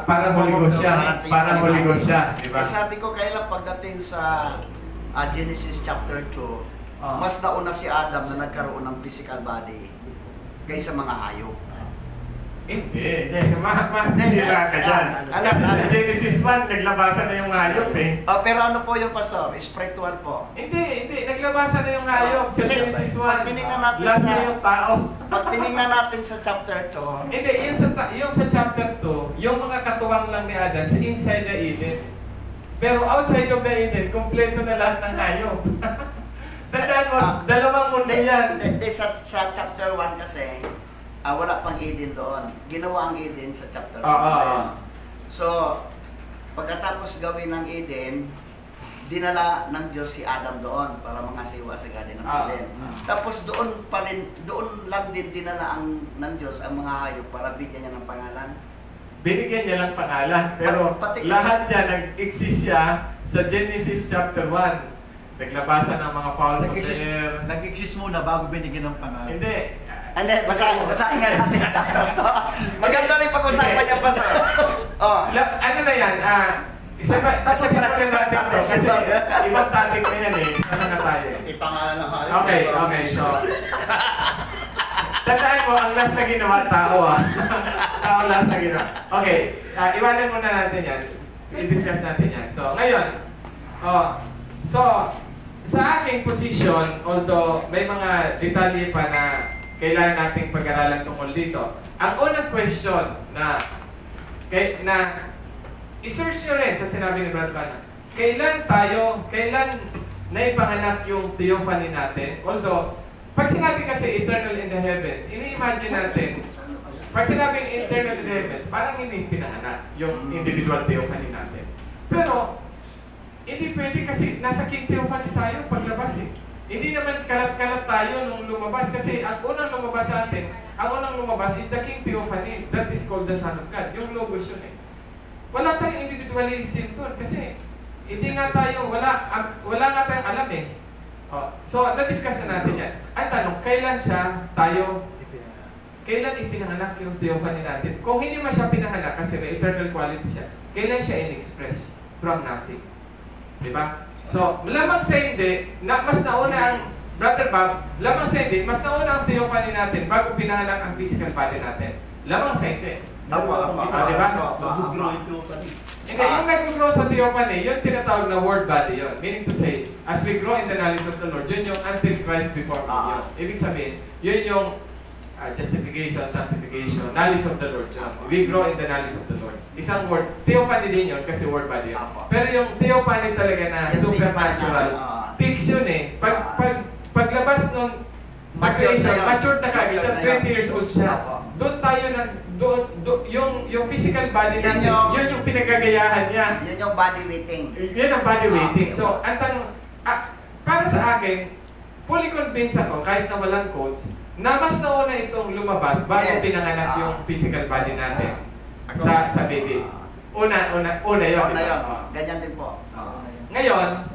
Speaker 1: Para Holy Ghost siya. Para Holy Ghost siya. Diba?
Speaker 6: Sabi ko kailan pagdating sa Genesis chapter 2, mas nauna si Adam na nagkaroon ng physical body kaysa mga hayop.
Speaker 1: Hindi. Masira ka dyan. Kasi sa Genesis 1, naglabasan na yung hayop eh.
Speaker 6: Pero ano po yung Pastor? Spiritual po?
Speaker 1: Hindi. Naglabasan na yung hayop sa Genesis 1.
Speaker 6: Pag tinignan natin
Speaker 1: last na yung tao.
Speaker 6: Pag tinignan natin sa chapter 2.
Speaker 1: Hindi, yung sa chapter 2, yung mga katuwang lang ni Adan sa inside the Eden. Pero outside of the Eden, kompleto na lahat ng hayop. Tandaan mo, dalawang mundo yan.
Speaker 6: Sa chapter 1 kasi, wala pang Eden doon. Ginawa ang Eden sa chapter 1. So, pagkatapos gawin ng Eden, dinala ng Diyos si Adam doon para mangasiwa sa Garden ng Eden. Tapos doon lang din dinala ng Diyos ang mga hayop para bigyan niya ng pangalan.
Speaker 1: Binigyan niya lang pangalan, pero lahat yan nag-exist siya sa Genesis chapter 1. Naglabasan ng mga fowls of the air.
Speaker 2: Nag-exist muna bago binigyan ng pangalan.
Speaker 1: Hindi.
Speaker 6: And then, basahin nga natin yung chapter to. Maganda rin pag-usapan niya pa sir.
Speaker 1: Ano na yan? Tapos natin to. Kasi ibang topic na yan eh. Saan na tayo?
Speaker 2: Ipangalan ng hayop.
Speaker 1: Okay. So, tandaan mo, ang last na ginawa, tao Tao last na ginawa. Okay, iwanan muna natin yan. I-discuss natin yan. So, ngayon, sa aking position, although may mga detalye pa na kailangan nating pag-aralan tungkol dito. Ang unang question na i-search nyo rin sa sinabi ni Brad Branham, kailan naipanganak yung theophany natin? Although, pag sinabi kasi eternal in the heavens, ini-imagine natin, pag sinabing eternal in the heavens, parang hindi pinanganak yung individual theophany natin. Pero, hindi pwede kasi nasa king theophany tayo paglabas eh. Hindi naman kalat-kalat tayo nung lumabas kasi ang unang lumabas sa atin, ang unang lumabas is the king theophany. That is called the Son of God. Yung logos yun eh. Wala tayong individualism doon kasi hindi nga tayo, wala nga tayong alam eh. So, na-discuss na natin yan. Ang tanong, kailan ipinanganak yung theophany natin? Kung hindi man siya pinanganak kasi may eternal quality siya, kailan siya in-express from nothing? Diba? So, malamang sa hindi, mas nauna ang Brother Bob, lamang sa hindi, mas nauna ang theophany natin bago pinanganak ang physical body natin. Lamang sa hindi.
Speaker 6: Tama.
Speaker 1: Diba?
Speaker 2: Mag-grow ito pa rin.
Speaker 1: Hindi, yung nag-grow sa theophany, yun tinatawag na word body yun. Meaning to say, as we grow in the knowledge of the Lord, yun yung until Christ before me yun. Ibig sabihin, yun yung justification, sanctification, knowledge of the Lord yun. We grow in the knowledge of the Lord. Isang word, theophany din yun kasi word body yun. Pero yung theophany talaga na supernatural, fix yun eh. Paglabas nun sa creation, matured na kagad siya, 20 years old siya. Doon tayo yung physical body natin, yun yung pinagagayahan niya.
Speaker 6: Yun yung body weighting.
Speaker 1: Yun ang body weighting. So, ang tanong, para sa akin, fully convinced ako, kahit na walang coach, na mas nauna itong lumabas bago pinanganak yung physical body natin sa baby. Una yun.
Speaker 6: Ganyan din po.
Speaker 1: Ngayon,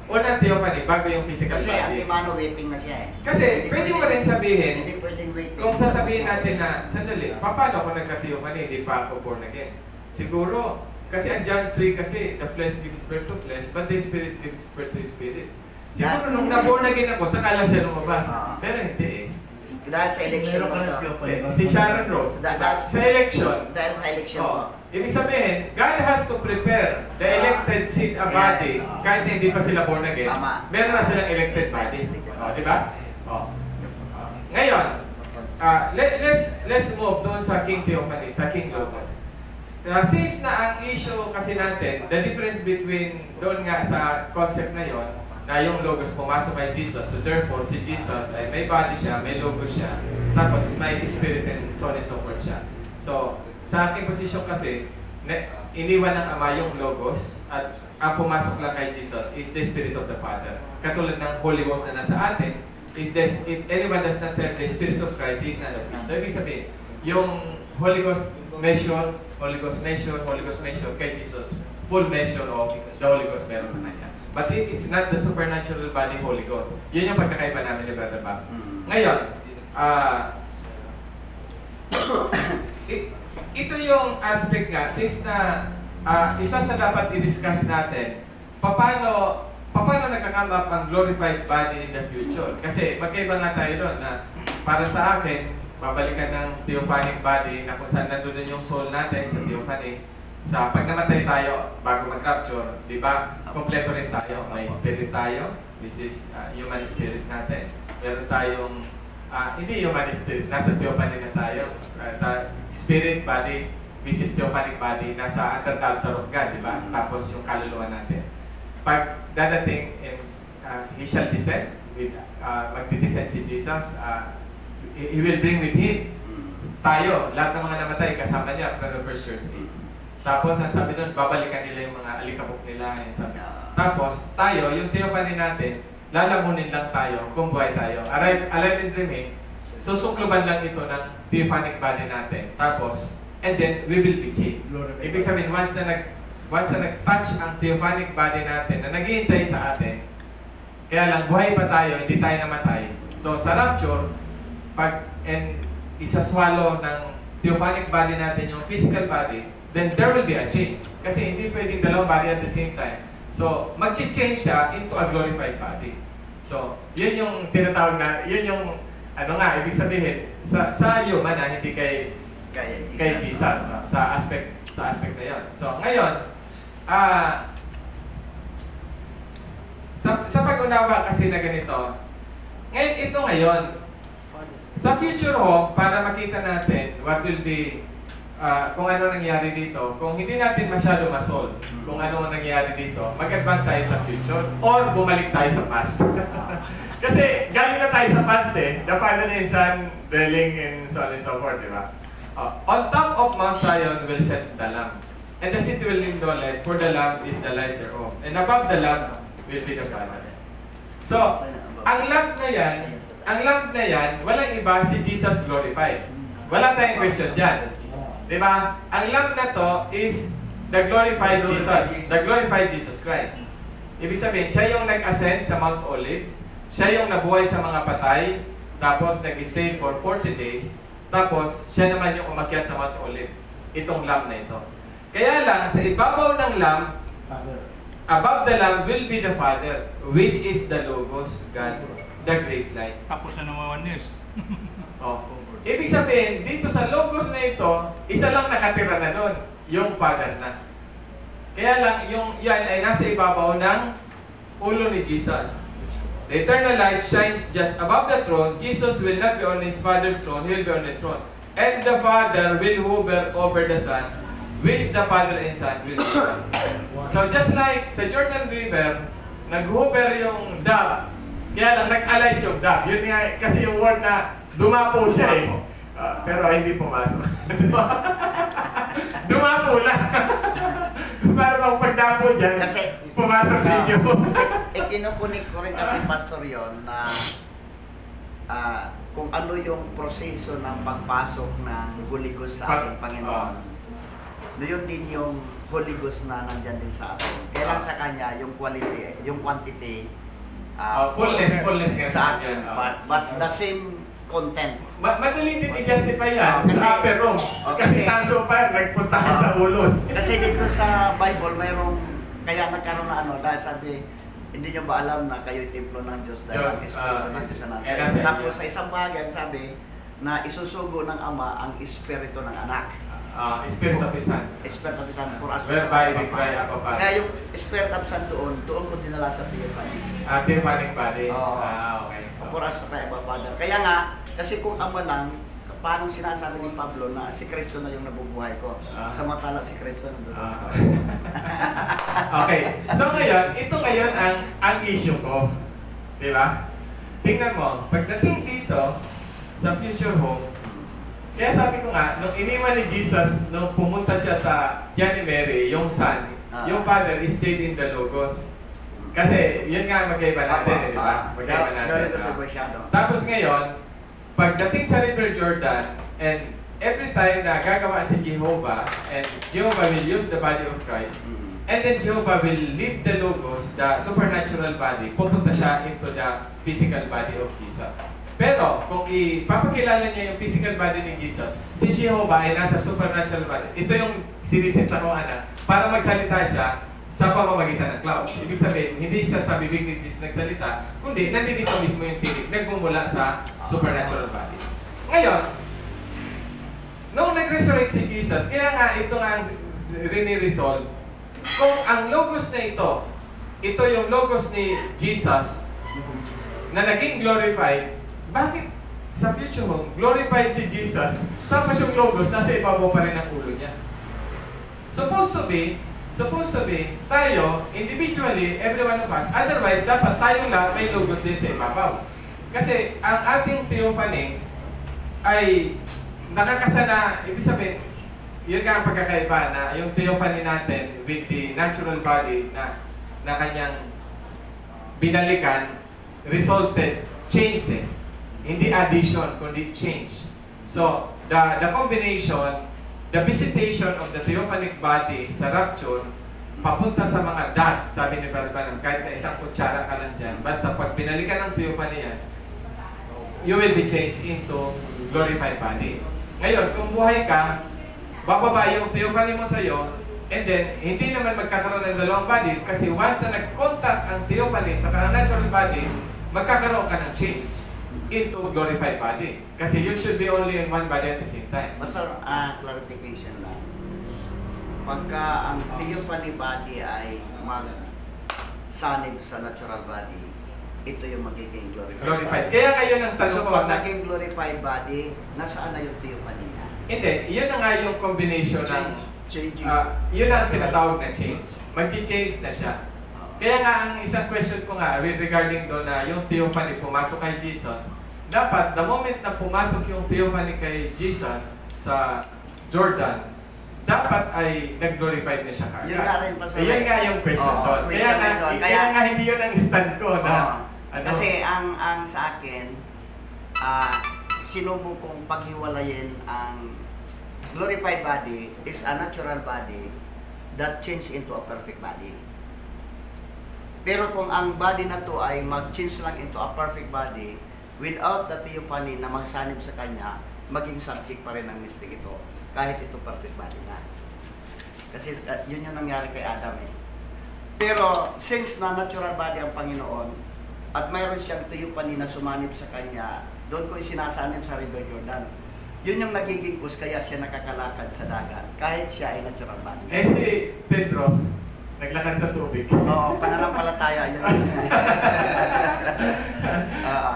Speaker 6: Una
Speaker 1: theophany, bago yung physical
Speaker 6: kasi
Speaker 1: body.
Speaker 6: antimano waiting na siya eh.
Speaker 1: Kasi pwede mo rin sabihin,
Speaker 6: Hindi pwedeng waiting.
Speaker 1: kung sasabihin natin na, sandali, paano ako nagka-theophany, hindi pa ako born again? Siguro, kasi ang John 3 kasi, the flesh gives birth to flesh, but the spirit gives birth to spirit. Siguro nung na-born again ako, saka lang siya lumabas. Pero hindi eh.
Speaker 6: Dahil sa election
Speaker 2: Meron
Speaker 6: po.
Speaker 2: ka ng
Speaker 1: Si Sharon Rose, sa election,
Speaker 6: Dahil sa election po.
Speaker 1: ibig sabihin, God has to prepare the elected seed a body, kahit hindi pa sila born again,
Speaker 6: Tama.
Speaker 1: meron na silang elected body. Di ba? Ngayon, let's move doon sa King Theophany, sa King Logos. Since na ang issue kasi natin, the difference between doon nga sa concept na yon, na yung Logos pumasok kay Jesus, so therefore si Jesus ay may body siya, may Logos siya, tapos may spirit and so on and so forth siya. So, sa aking posisyon kasi, iniwan ng Ama yung Logos at ang pumasok lang kay Jesus is the Spirit of the Father. Katulad ng Holy Ghost na nasa atin, is this, if anyone does not have the Spirit of Christ, he is not of Christ. So, ibig sabihin, yung Holy Ghost measure kay Jesus, full measure of the Holy Ghost meron sa kanya. But it's not the supernatural body Holy Ghost. Yun yung pagkakaiba namin ni Brother Bob. Ngayon, ito yung aspect nga, since na isa sa dapat i-discuss natin, paano nagka-come up ang glorified body in the future? Kasi magkaiba nga tayo doon na para sa akin, babalikan ng theophanic body na kung saan nandun yung soul natin sa theophany. Sa pag namatay tayo bago mag-rapture, di ba? Kompleto rin tayo. May spirit tayo, which is human spirit natin. Meron tayong, hindi human spirit, nasa theophany na tayo. Spirit body, which is theophanic body, nasa under the altar of God, di ba? Tapos yung kaluluwa natin. Pag dadating, He shall descend, magdi-descend si Jesus, He will bring with Him tayo, lahat ng mga namatay kasama niya, from the first verse 8. Tapos, ang sabi doon, babalikan nila yung mga alikabok nila. Tapos, tayo, yung theophany natin, lalamunin lang tayo kung buhay tayo. Alive and remain, susukluban lang ito ng theophanic body natin. Tapos, and then, we will be changed. Ibig sabihin, once na nag-touch ang theophanic body natin, na naghihintay sa atin, kaya lang, buhay pa tayo, hindi tayo namatay. So, sa rapture, isaswallow ng theophanic body natin yung physical body, then there will be a change. Kasi hindi pwedeng dalawang body at the same time. So, mag-change siya into a glorified body. So, yun yung tinatawag na, yun yung, ibig sabihin, sa human hindi kay Jesus, sa aspect na yun. So, ngayon, sa pag-unawa kasi na ganito, ngayon, sa future home, para makita natin what will be kung ano nangyari dito, kung hindi natin masyado ma-solve kung ano nangyari dito, mag-advance tayo sa future or bumalik tayo sa past. Kasi galing na tayo sa past the Father and Son dwelling and so on and so forth, di ba? On top of Mount Zion will set the Lamb, and the city will live no light, for the Lamb is the light thereof, and above the Lamb will be the Father. So, ang lamp na yan, walang iba si Jesus glorified. Wala tayong question dyan. Diba? Ang lamp na to is the glorified Jesus. The glorified Jesus Christ. Ibig sabihin, siya yung nag-ascend sa Mount Olives. Siya yung nabuhay sa mga patay. Tapos nag-stay for 40 days. Tapos, siya naman yung umakyat sa Mount Olive. Itong lamp na ito. Kaya lang, sa ibabaw ng lamp, above the Lamb will be the Father, which is the Logos, God, the great light.
Speaker 7: Tapos na nawawanis.
Speaker 1: Oh. Ibig sabihin, dito sa Logos na ito, isa lang nakatira na doon, yung Father na. Kaya lang, yan ay nasa ibabaw ng ulo ni Jesus. The eternal light shines just above the throne. Jesus will not be on His Father's throne, He will be on His throne. And the Father will hover over the Son, which the Father and Son will be. So just like sa Jordan River, nag-hover yung dove, kaya lang nag-alight yung dove. Yun nga, kasi yung word na dumapo siya eh. Pero hindi pumasok. Dumapo lang. Para bang pagdapo dyan,
Speaker 6: Kasi,
Speaker 1: pumasok sa inyo.
Speaker 6: Ikinukunik ko rin kasi, Pastor, yon na kung ano yung proseso ng pagpasok ng Holy Ghost sa ating Panginoon. Doon din yung Holy Ghost na nandyan din sa atin. Kaya lang sa Kanya, yung quality, yung quantity,
Speaker 1: fullness nga
Speaker 6: sa atin. But the same content.
Speaker 1: Madali din i-justify yan
Speaker 6: Kasi-
Speaker 1: sa upper room. Kasi
Speaker 6: kasi-
Speaker 1: tanso pa, nagpunta ka sa ulo.
Speaker 6: Kasi dito sa Bible, mayroong, kaya nagkaroon na dahil sabi, hindi nyo ba alam na kayo'y templo ng Diyos dahil ang
Speaker 1: Diyos,
Speaker 6: Espiritu ng Diyos na nasa
Speaker 1: nasa
Speaker 6: inyo.
Speaker 1: inyo.
Speaker 6: Tapos sa isang bagay, sabi, na isusugo ng Ama ang Espiritu ng Anak.
Speaker 1: Spirit of His Son.
Speaker 6: Espiritu of Son, for us.
Speaker 1: Whereby we cry, Abba Father.
Speaker 6: Kaya yung Espiritu of Son doon ko dinala sa Theophany.
Speaker 1: Theophanic body.
Speaker 6: Oo.
Speaker 1: Okay.
Speaker 6: For us to cry, Abba Father. Kaya nga, kasi kung Ama lang, paano sinasabi ni Pablo na si Kristo na yung nabubuhay ko? Samantala si Kristo nandun.
Speaker 1: Okay. So ngayon, ito ngayon ang issue ko. Di ba? Tingnan mo, pagdating dito sa future home, kaya sabi ko nga, nung iniwan ni Jesus, nung pumunta siya sa Tiyan ni Mary, yung son, yung father stayed in the Logos. Kasi yun nga magkaiba natin, di ba? Magkaiba natin. Tapos ngayon, pagdating sa River Jordan, and every time na gagawa si Jehovah, and Jehovah will use the body of Christ, and then Jehovah will leave the Logos, the supernatural body, pupunta siya into the physical body of Jesus. Pero, kung ipapakilala niya yung physical body ni Jesus, si Jehovah ay nasa supernatural body. Ito yung sinisita ko, para magsalita siya sa pamamagitan ng cloud. Ibig sabihin, hindi siya sa bibig ni Jesus nagsalita, kundi nandito mismo yung tinig, nagmumula sa supernatural body. Ngayon, nung nag-resurrect si Jesus, kaya nga ito nga rini-resolve, kung ang Logos na ito yung Logos ni Jesus, na naging glorified, bakit sa future home, glorified si Jesus, tapos yung Logos nasa ibabaw pa rin ang ulo niya? Supposed to be, tayo, individually, every one of us, otherwise, dapat tayo lahat may Logos din sa ibabaw. Kasi ang ating theophany ay nakakasana, ibig sabihin, yun nga ang pagkakaiba na yung theophany natin with the natural body na kanyang binalikan, resulted, change Hindi addition, kundi change. So, the combination, the visitation of the theophanic body sa rapture, papunta sa mga dust, sabi ni Brother Branham, kahit na isang kutsara ka lang dyan, basta pag binalikan ng theophany yan, you will be changed into glorified body. Ngayon, kung buhay ka, bababa yung theophany mo sa'yo, and then, hindi naman magkakaroon ng dalawang body kasi once na nag-contact ang theophany sa natural body, magkakaroon ka ng change into glorified body. Kasi you should be only in one body at the same time.
Speaker 6: Basta clarification lang. Pagka ang theophany body ay mag-sanib sa natural body, ito yung magiging glorified body.
Speaker 1: Kaya ngayon ang tanong
Speaker 6: So
Speaker 1: ko
Speaker 6: pag
Speaker 1: na,
Speaker 6: naging glorified body, nasaan na yung theophany niya?
Speaker 1: hindi, yun na nga yung combination ng
Speaker 2: Changing.
Speaker 1: yun ang tinatawag na change. Mag-change na siya. Kaya nga ang isang question ko nga regarding doon na yung theophany pumasok kay Jesus, dapat the moment na pumasok yung theophany kay Jesus sa Jordan, dapat ay nag-glorified na siya kaagad.
Speaker 6: Yun nga rin pa sa
Speaker 1: Yun nga yung question doon. Kaya nga hindi yun ang stand ko na
Speaker 6: Kasi ang sa akin, sinubo kong paghiwalayin ang glorified body is a natural body that change into a perfect body. Pero kung ang body na to ay mag-change lang into a perfect body, without the theophany na magsanib sa kanya, maging subject pa rin ng mystic ito, kahit ito perfect body na. Kasi yun yung nangyari kay Adam eh. Pero since na natural body ang Panginoon at mayroon siyang theophany na sumanib sa kanya, doon ko isinasanib sa River Jordan. Yun yung nagiging cause kaya siya nakakalakad sa dagat kahit siya ay natural body.
Speaker 1: Eh si Pedro, naglakad sa tubig.
Speaker 6: Oo, pananampalataya yun.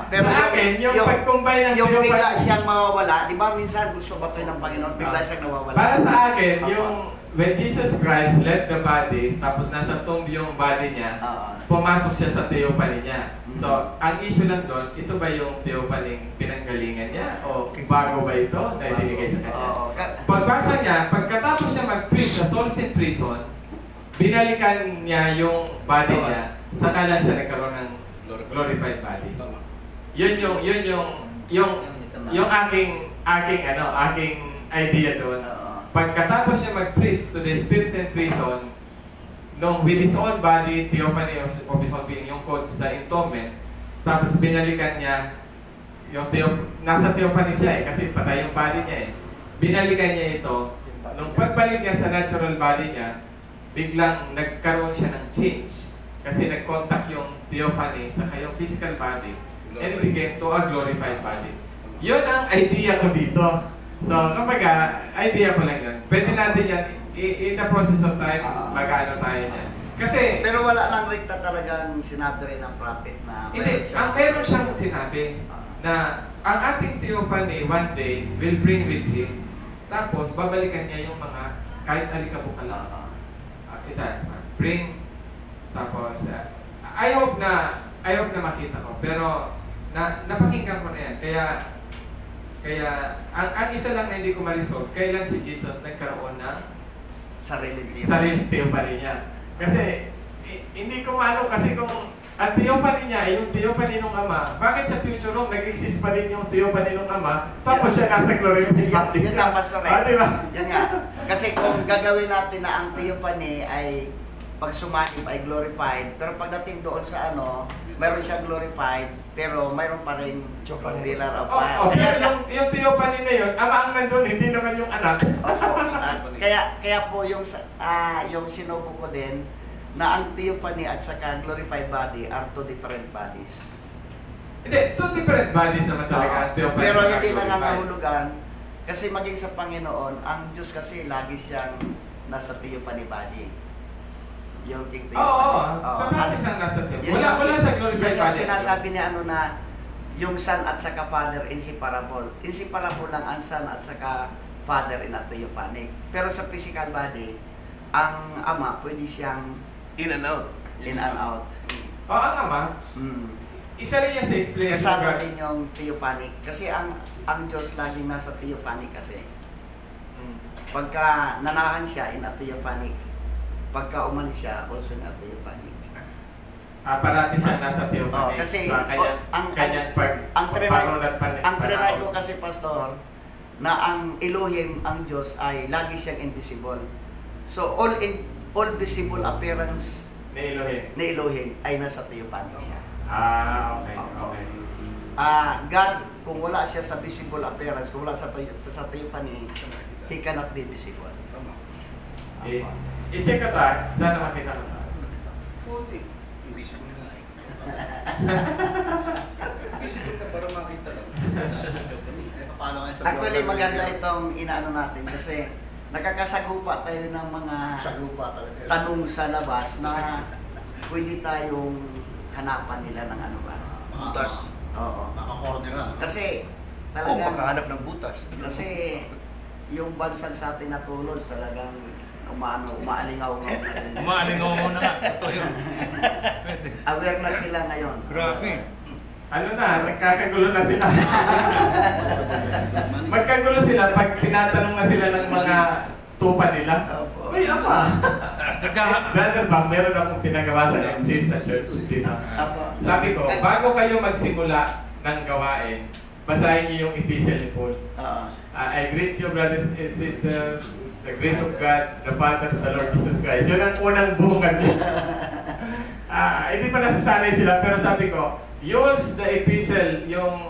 Speaker 6: Pero
Speaker 1: sa akin, yung pag-combine ng
Speaker 6: yung
Speaker 1: theophany,
Speaker 6: bigla siyang mawawala, di ba minsan gusto batoy ng Panginoon, bigla siyang nawawala.
Speaker 1: para sa akin, yung when Jesus Christ left the body, tapos nasa tomb yung body niya, pumasok siya sa theophany niya. So, ang issue lang doon, ito ba yung theophany pinanggalingan niya? O bago ba ito na ibinigay sa kanya? Pagbasa niya, pagkatapos siya mag-preach sa Solstice Prison, binalikan niya yung body niya, saka lang siya nagkaroon ng glorified body. Yun yung aking idea doon. Pagkatapos siya mag-preach to the spirit in prison, nung with his own body, theophany of his own being, yung codes sa entombment, tapos binalikan niya, nasa theophany siya kasi patay yung body niya binalikan niya ito, nung pagbalik niya sa natural body niya, biglang nagkaroon siya ng change. Kasi nag-contact yung theophany sa kayong physical body, and it became to a glorified body. Yun ang idea ko dito. So, kumbaga, idea ko lang yun. Pwede natin yan, in the process of time, mag-ano tayo yan. Kasi,
Speaker 6: pero wala lang rekta talagang sinabi rin ng prophet na
Speaker 1: hindi, meron siyang sinabi na ang ating theophany one day will bring with him. Tapos, babalikan niya yung mga, kahit alikabok ka lang. Bring, tapos, I hope na makita ko. Pero, napakinggan ko na yan. Kaya ang isa lang na hindi ko ma-resolve, kailan si Jesus nagkaroon ng sarili theophany niya. Kasi, hindi ko maano kasi kung ang theophany niya ay yung theophany ng Ama, bakit sa future room nag-exist pa rin yung theophany ng Ama, tapos siya nasa glorified body
Speaker 6: siya. Yan nga, Pastor.
Speaker 1: Diba?
Speaker 6: Yan nga. Kasi kung gagawin natin na ang theophany ay pag sumanib ay glorified, pero pagdating doon sa mayroon siya glorified, pero mayroon pa rin pillar of fire.
Speaker 1: Pero yung theophany na yun, Ama ang nandun, hindi naman yung anak.
Speaker 6: Kaya po yung sinubo ko din, na ang theophany at saka glorified body are two different bodies.
Speaker 1: Hindi, two different bodies naman talaga ang theophany.
Speaker 6: Pero hindi nangangahulugan, kasi maging sa Panginoon, ang Diyos kasi lagi siyang nasa theophany body. Yung king
Speaker 1: Oo, bakit isang nasa theophany? Wala sa glorified body.
Speaker 6: Yung sinasabi ni na yung Son at saka Father inseparable. Inseparable lang ang Son at saka Father in a theophanic. Pero sa physical body, ang Ama pwede siyang
Speaker 2: in and out.
Speaker 1: Ang Ama, isa rin yan sa explanation.
Speaker 6: Kasama din yung theophanic. Kasi ang Diyos laging nasa theophanic kasi. Pagka nanahan siya in a theophanic, pagka umalis siya, also in a theophanic.
Speaker 1: Parati siya nasa theophany.
Speaker 6: Kasi
Speaker 1: sa kanyang
Speaker 6: ang trinay ko kasi, Pastor, na ang Elohim, ang Diyos, ay lagi siyang invisible. So, all visible appearance
Speaker 1: ni Elohim
Speaker 6: ay nasa theophany siya.
Speaker 1: Okay.
Speaker 6: God, kung wala siya sa visible appearance, kung wala sa theophany, He cannot be visible.
Speaker 1: I-check ka ta, sana makita ka ta.
Speaker 2: Hindi siya nilay. Visible ka para makita lang.
Speaker 6: Actually, maganda itong inaano natin kasi nakakasagupa tayo ng mga tanong sa labas na pwede tayong hanapan nila ng ano ba.
Speaker 2: Butas.
Speaker 6: Oo.
Speaker 2: Naka-corner na.
Speaker 6: Kasi
Speaker 2: Kung makahanap ng butas.
Speaker 6: Kasi yung bansag sa atin na tulos talagang umaalingaw-ngaw na rin.
Speaker 7: Umaalingaw na nga. Totoo yun.
Speaker 6: Aware na sila ngayon.
Speaker 7: Grabe.
Speaker 1: Nagkakagulo na sila. Magkagulo sila pag tinatanong na sila ng mga tupa nila. May Ama. Brother Bang, meron akong pinagawa sa MC sa church dito. Sabi ko, bago kayo magsimula ng gawain, basahin niyo yung epistle ni Paul. I greet you, brothers and sisters, the grace of God, the Father of the Lord Jesus Christ. Yun ang unang bungan niya. Hindi pa nasasanay sila, pero sabi ko, use the epistle, yung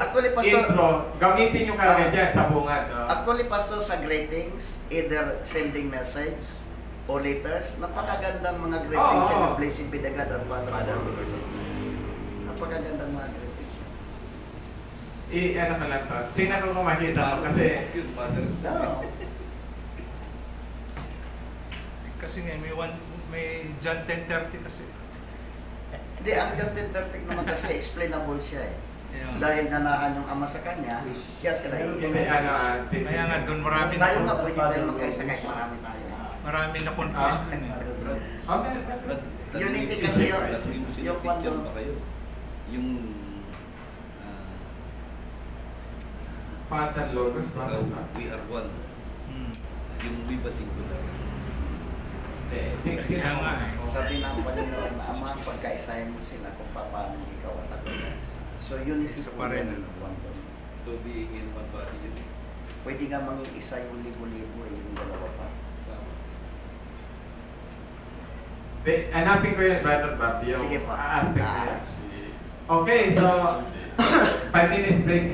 Speaker 6: Actually, Pastor,
Speaker 1: intro, gamitin yung kagad yan sa bungad.
Speaker 6: Actually, Pastor, sa greetings, either sending message o letters. Napakagandang mga greetings
Speaker 1: Oo.
Speaker 6: and blessed be the God and Father of our Lord Jesus Christ. Napakagandang mga greetings.
Speaker 1: Ano ka lang to. Tingnan ko kung makita mo kasi
Speaker 2: Yun, Father.
Speaker 6: No.
Speaker 7: Kasi nga, may John 10:30 kasi.
Speaker 6: Hindi, ang Captain Tertic naman kasi explainable siya eh.
Speaker 7: Ayun.
Speaker 6: Dahil nanahan yung ama sa kanya, kaya sila
Speaker 1: hindi
Speaker 6: iisa.
Speaker 7: Kaya nga doon marami
Speaker 6: Tayo
Speaker 7: na
Speaker 6: nga, pwede tayo magkaisa kahit marami tayo.
Speaker 7: marami na confused dun eh.
Speaker 1: Okay.
Speaker 6: Unity kasi yun.
Speaker 2: Yung picture pa kayo. Yung
Speaker 1: Father Logos ba?
Speaker 2: we are one.
Speaker 7: Hmm.
Speaker 2: Yung we ba singular?
Speaker 7: Kaya nga eh.
Speaker 6: Sabi ng Panginoon na Ama, pagkaisahin mo sila kung paano ikaw at ako isa. So unity
Speaker 7: Isa
Speaker 6: po
Speaker 7: pa rin,
Speaker 6: yun.
Speaker 7: ano?
Speaker 6: One body.
Speaker 2: To being in one body yun.
Speaker 6: Pwede nga maging isa yung libo-libo eh, yung dalawa pa.
Speaker 2: Tama.
Speaker 1: Hanapin ko yun, Brother Bob, yung
Speaker 6: Sige po.
Speaker 1: aspect na yun. Okay, so 5 minutes break.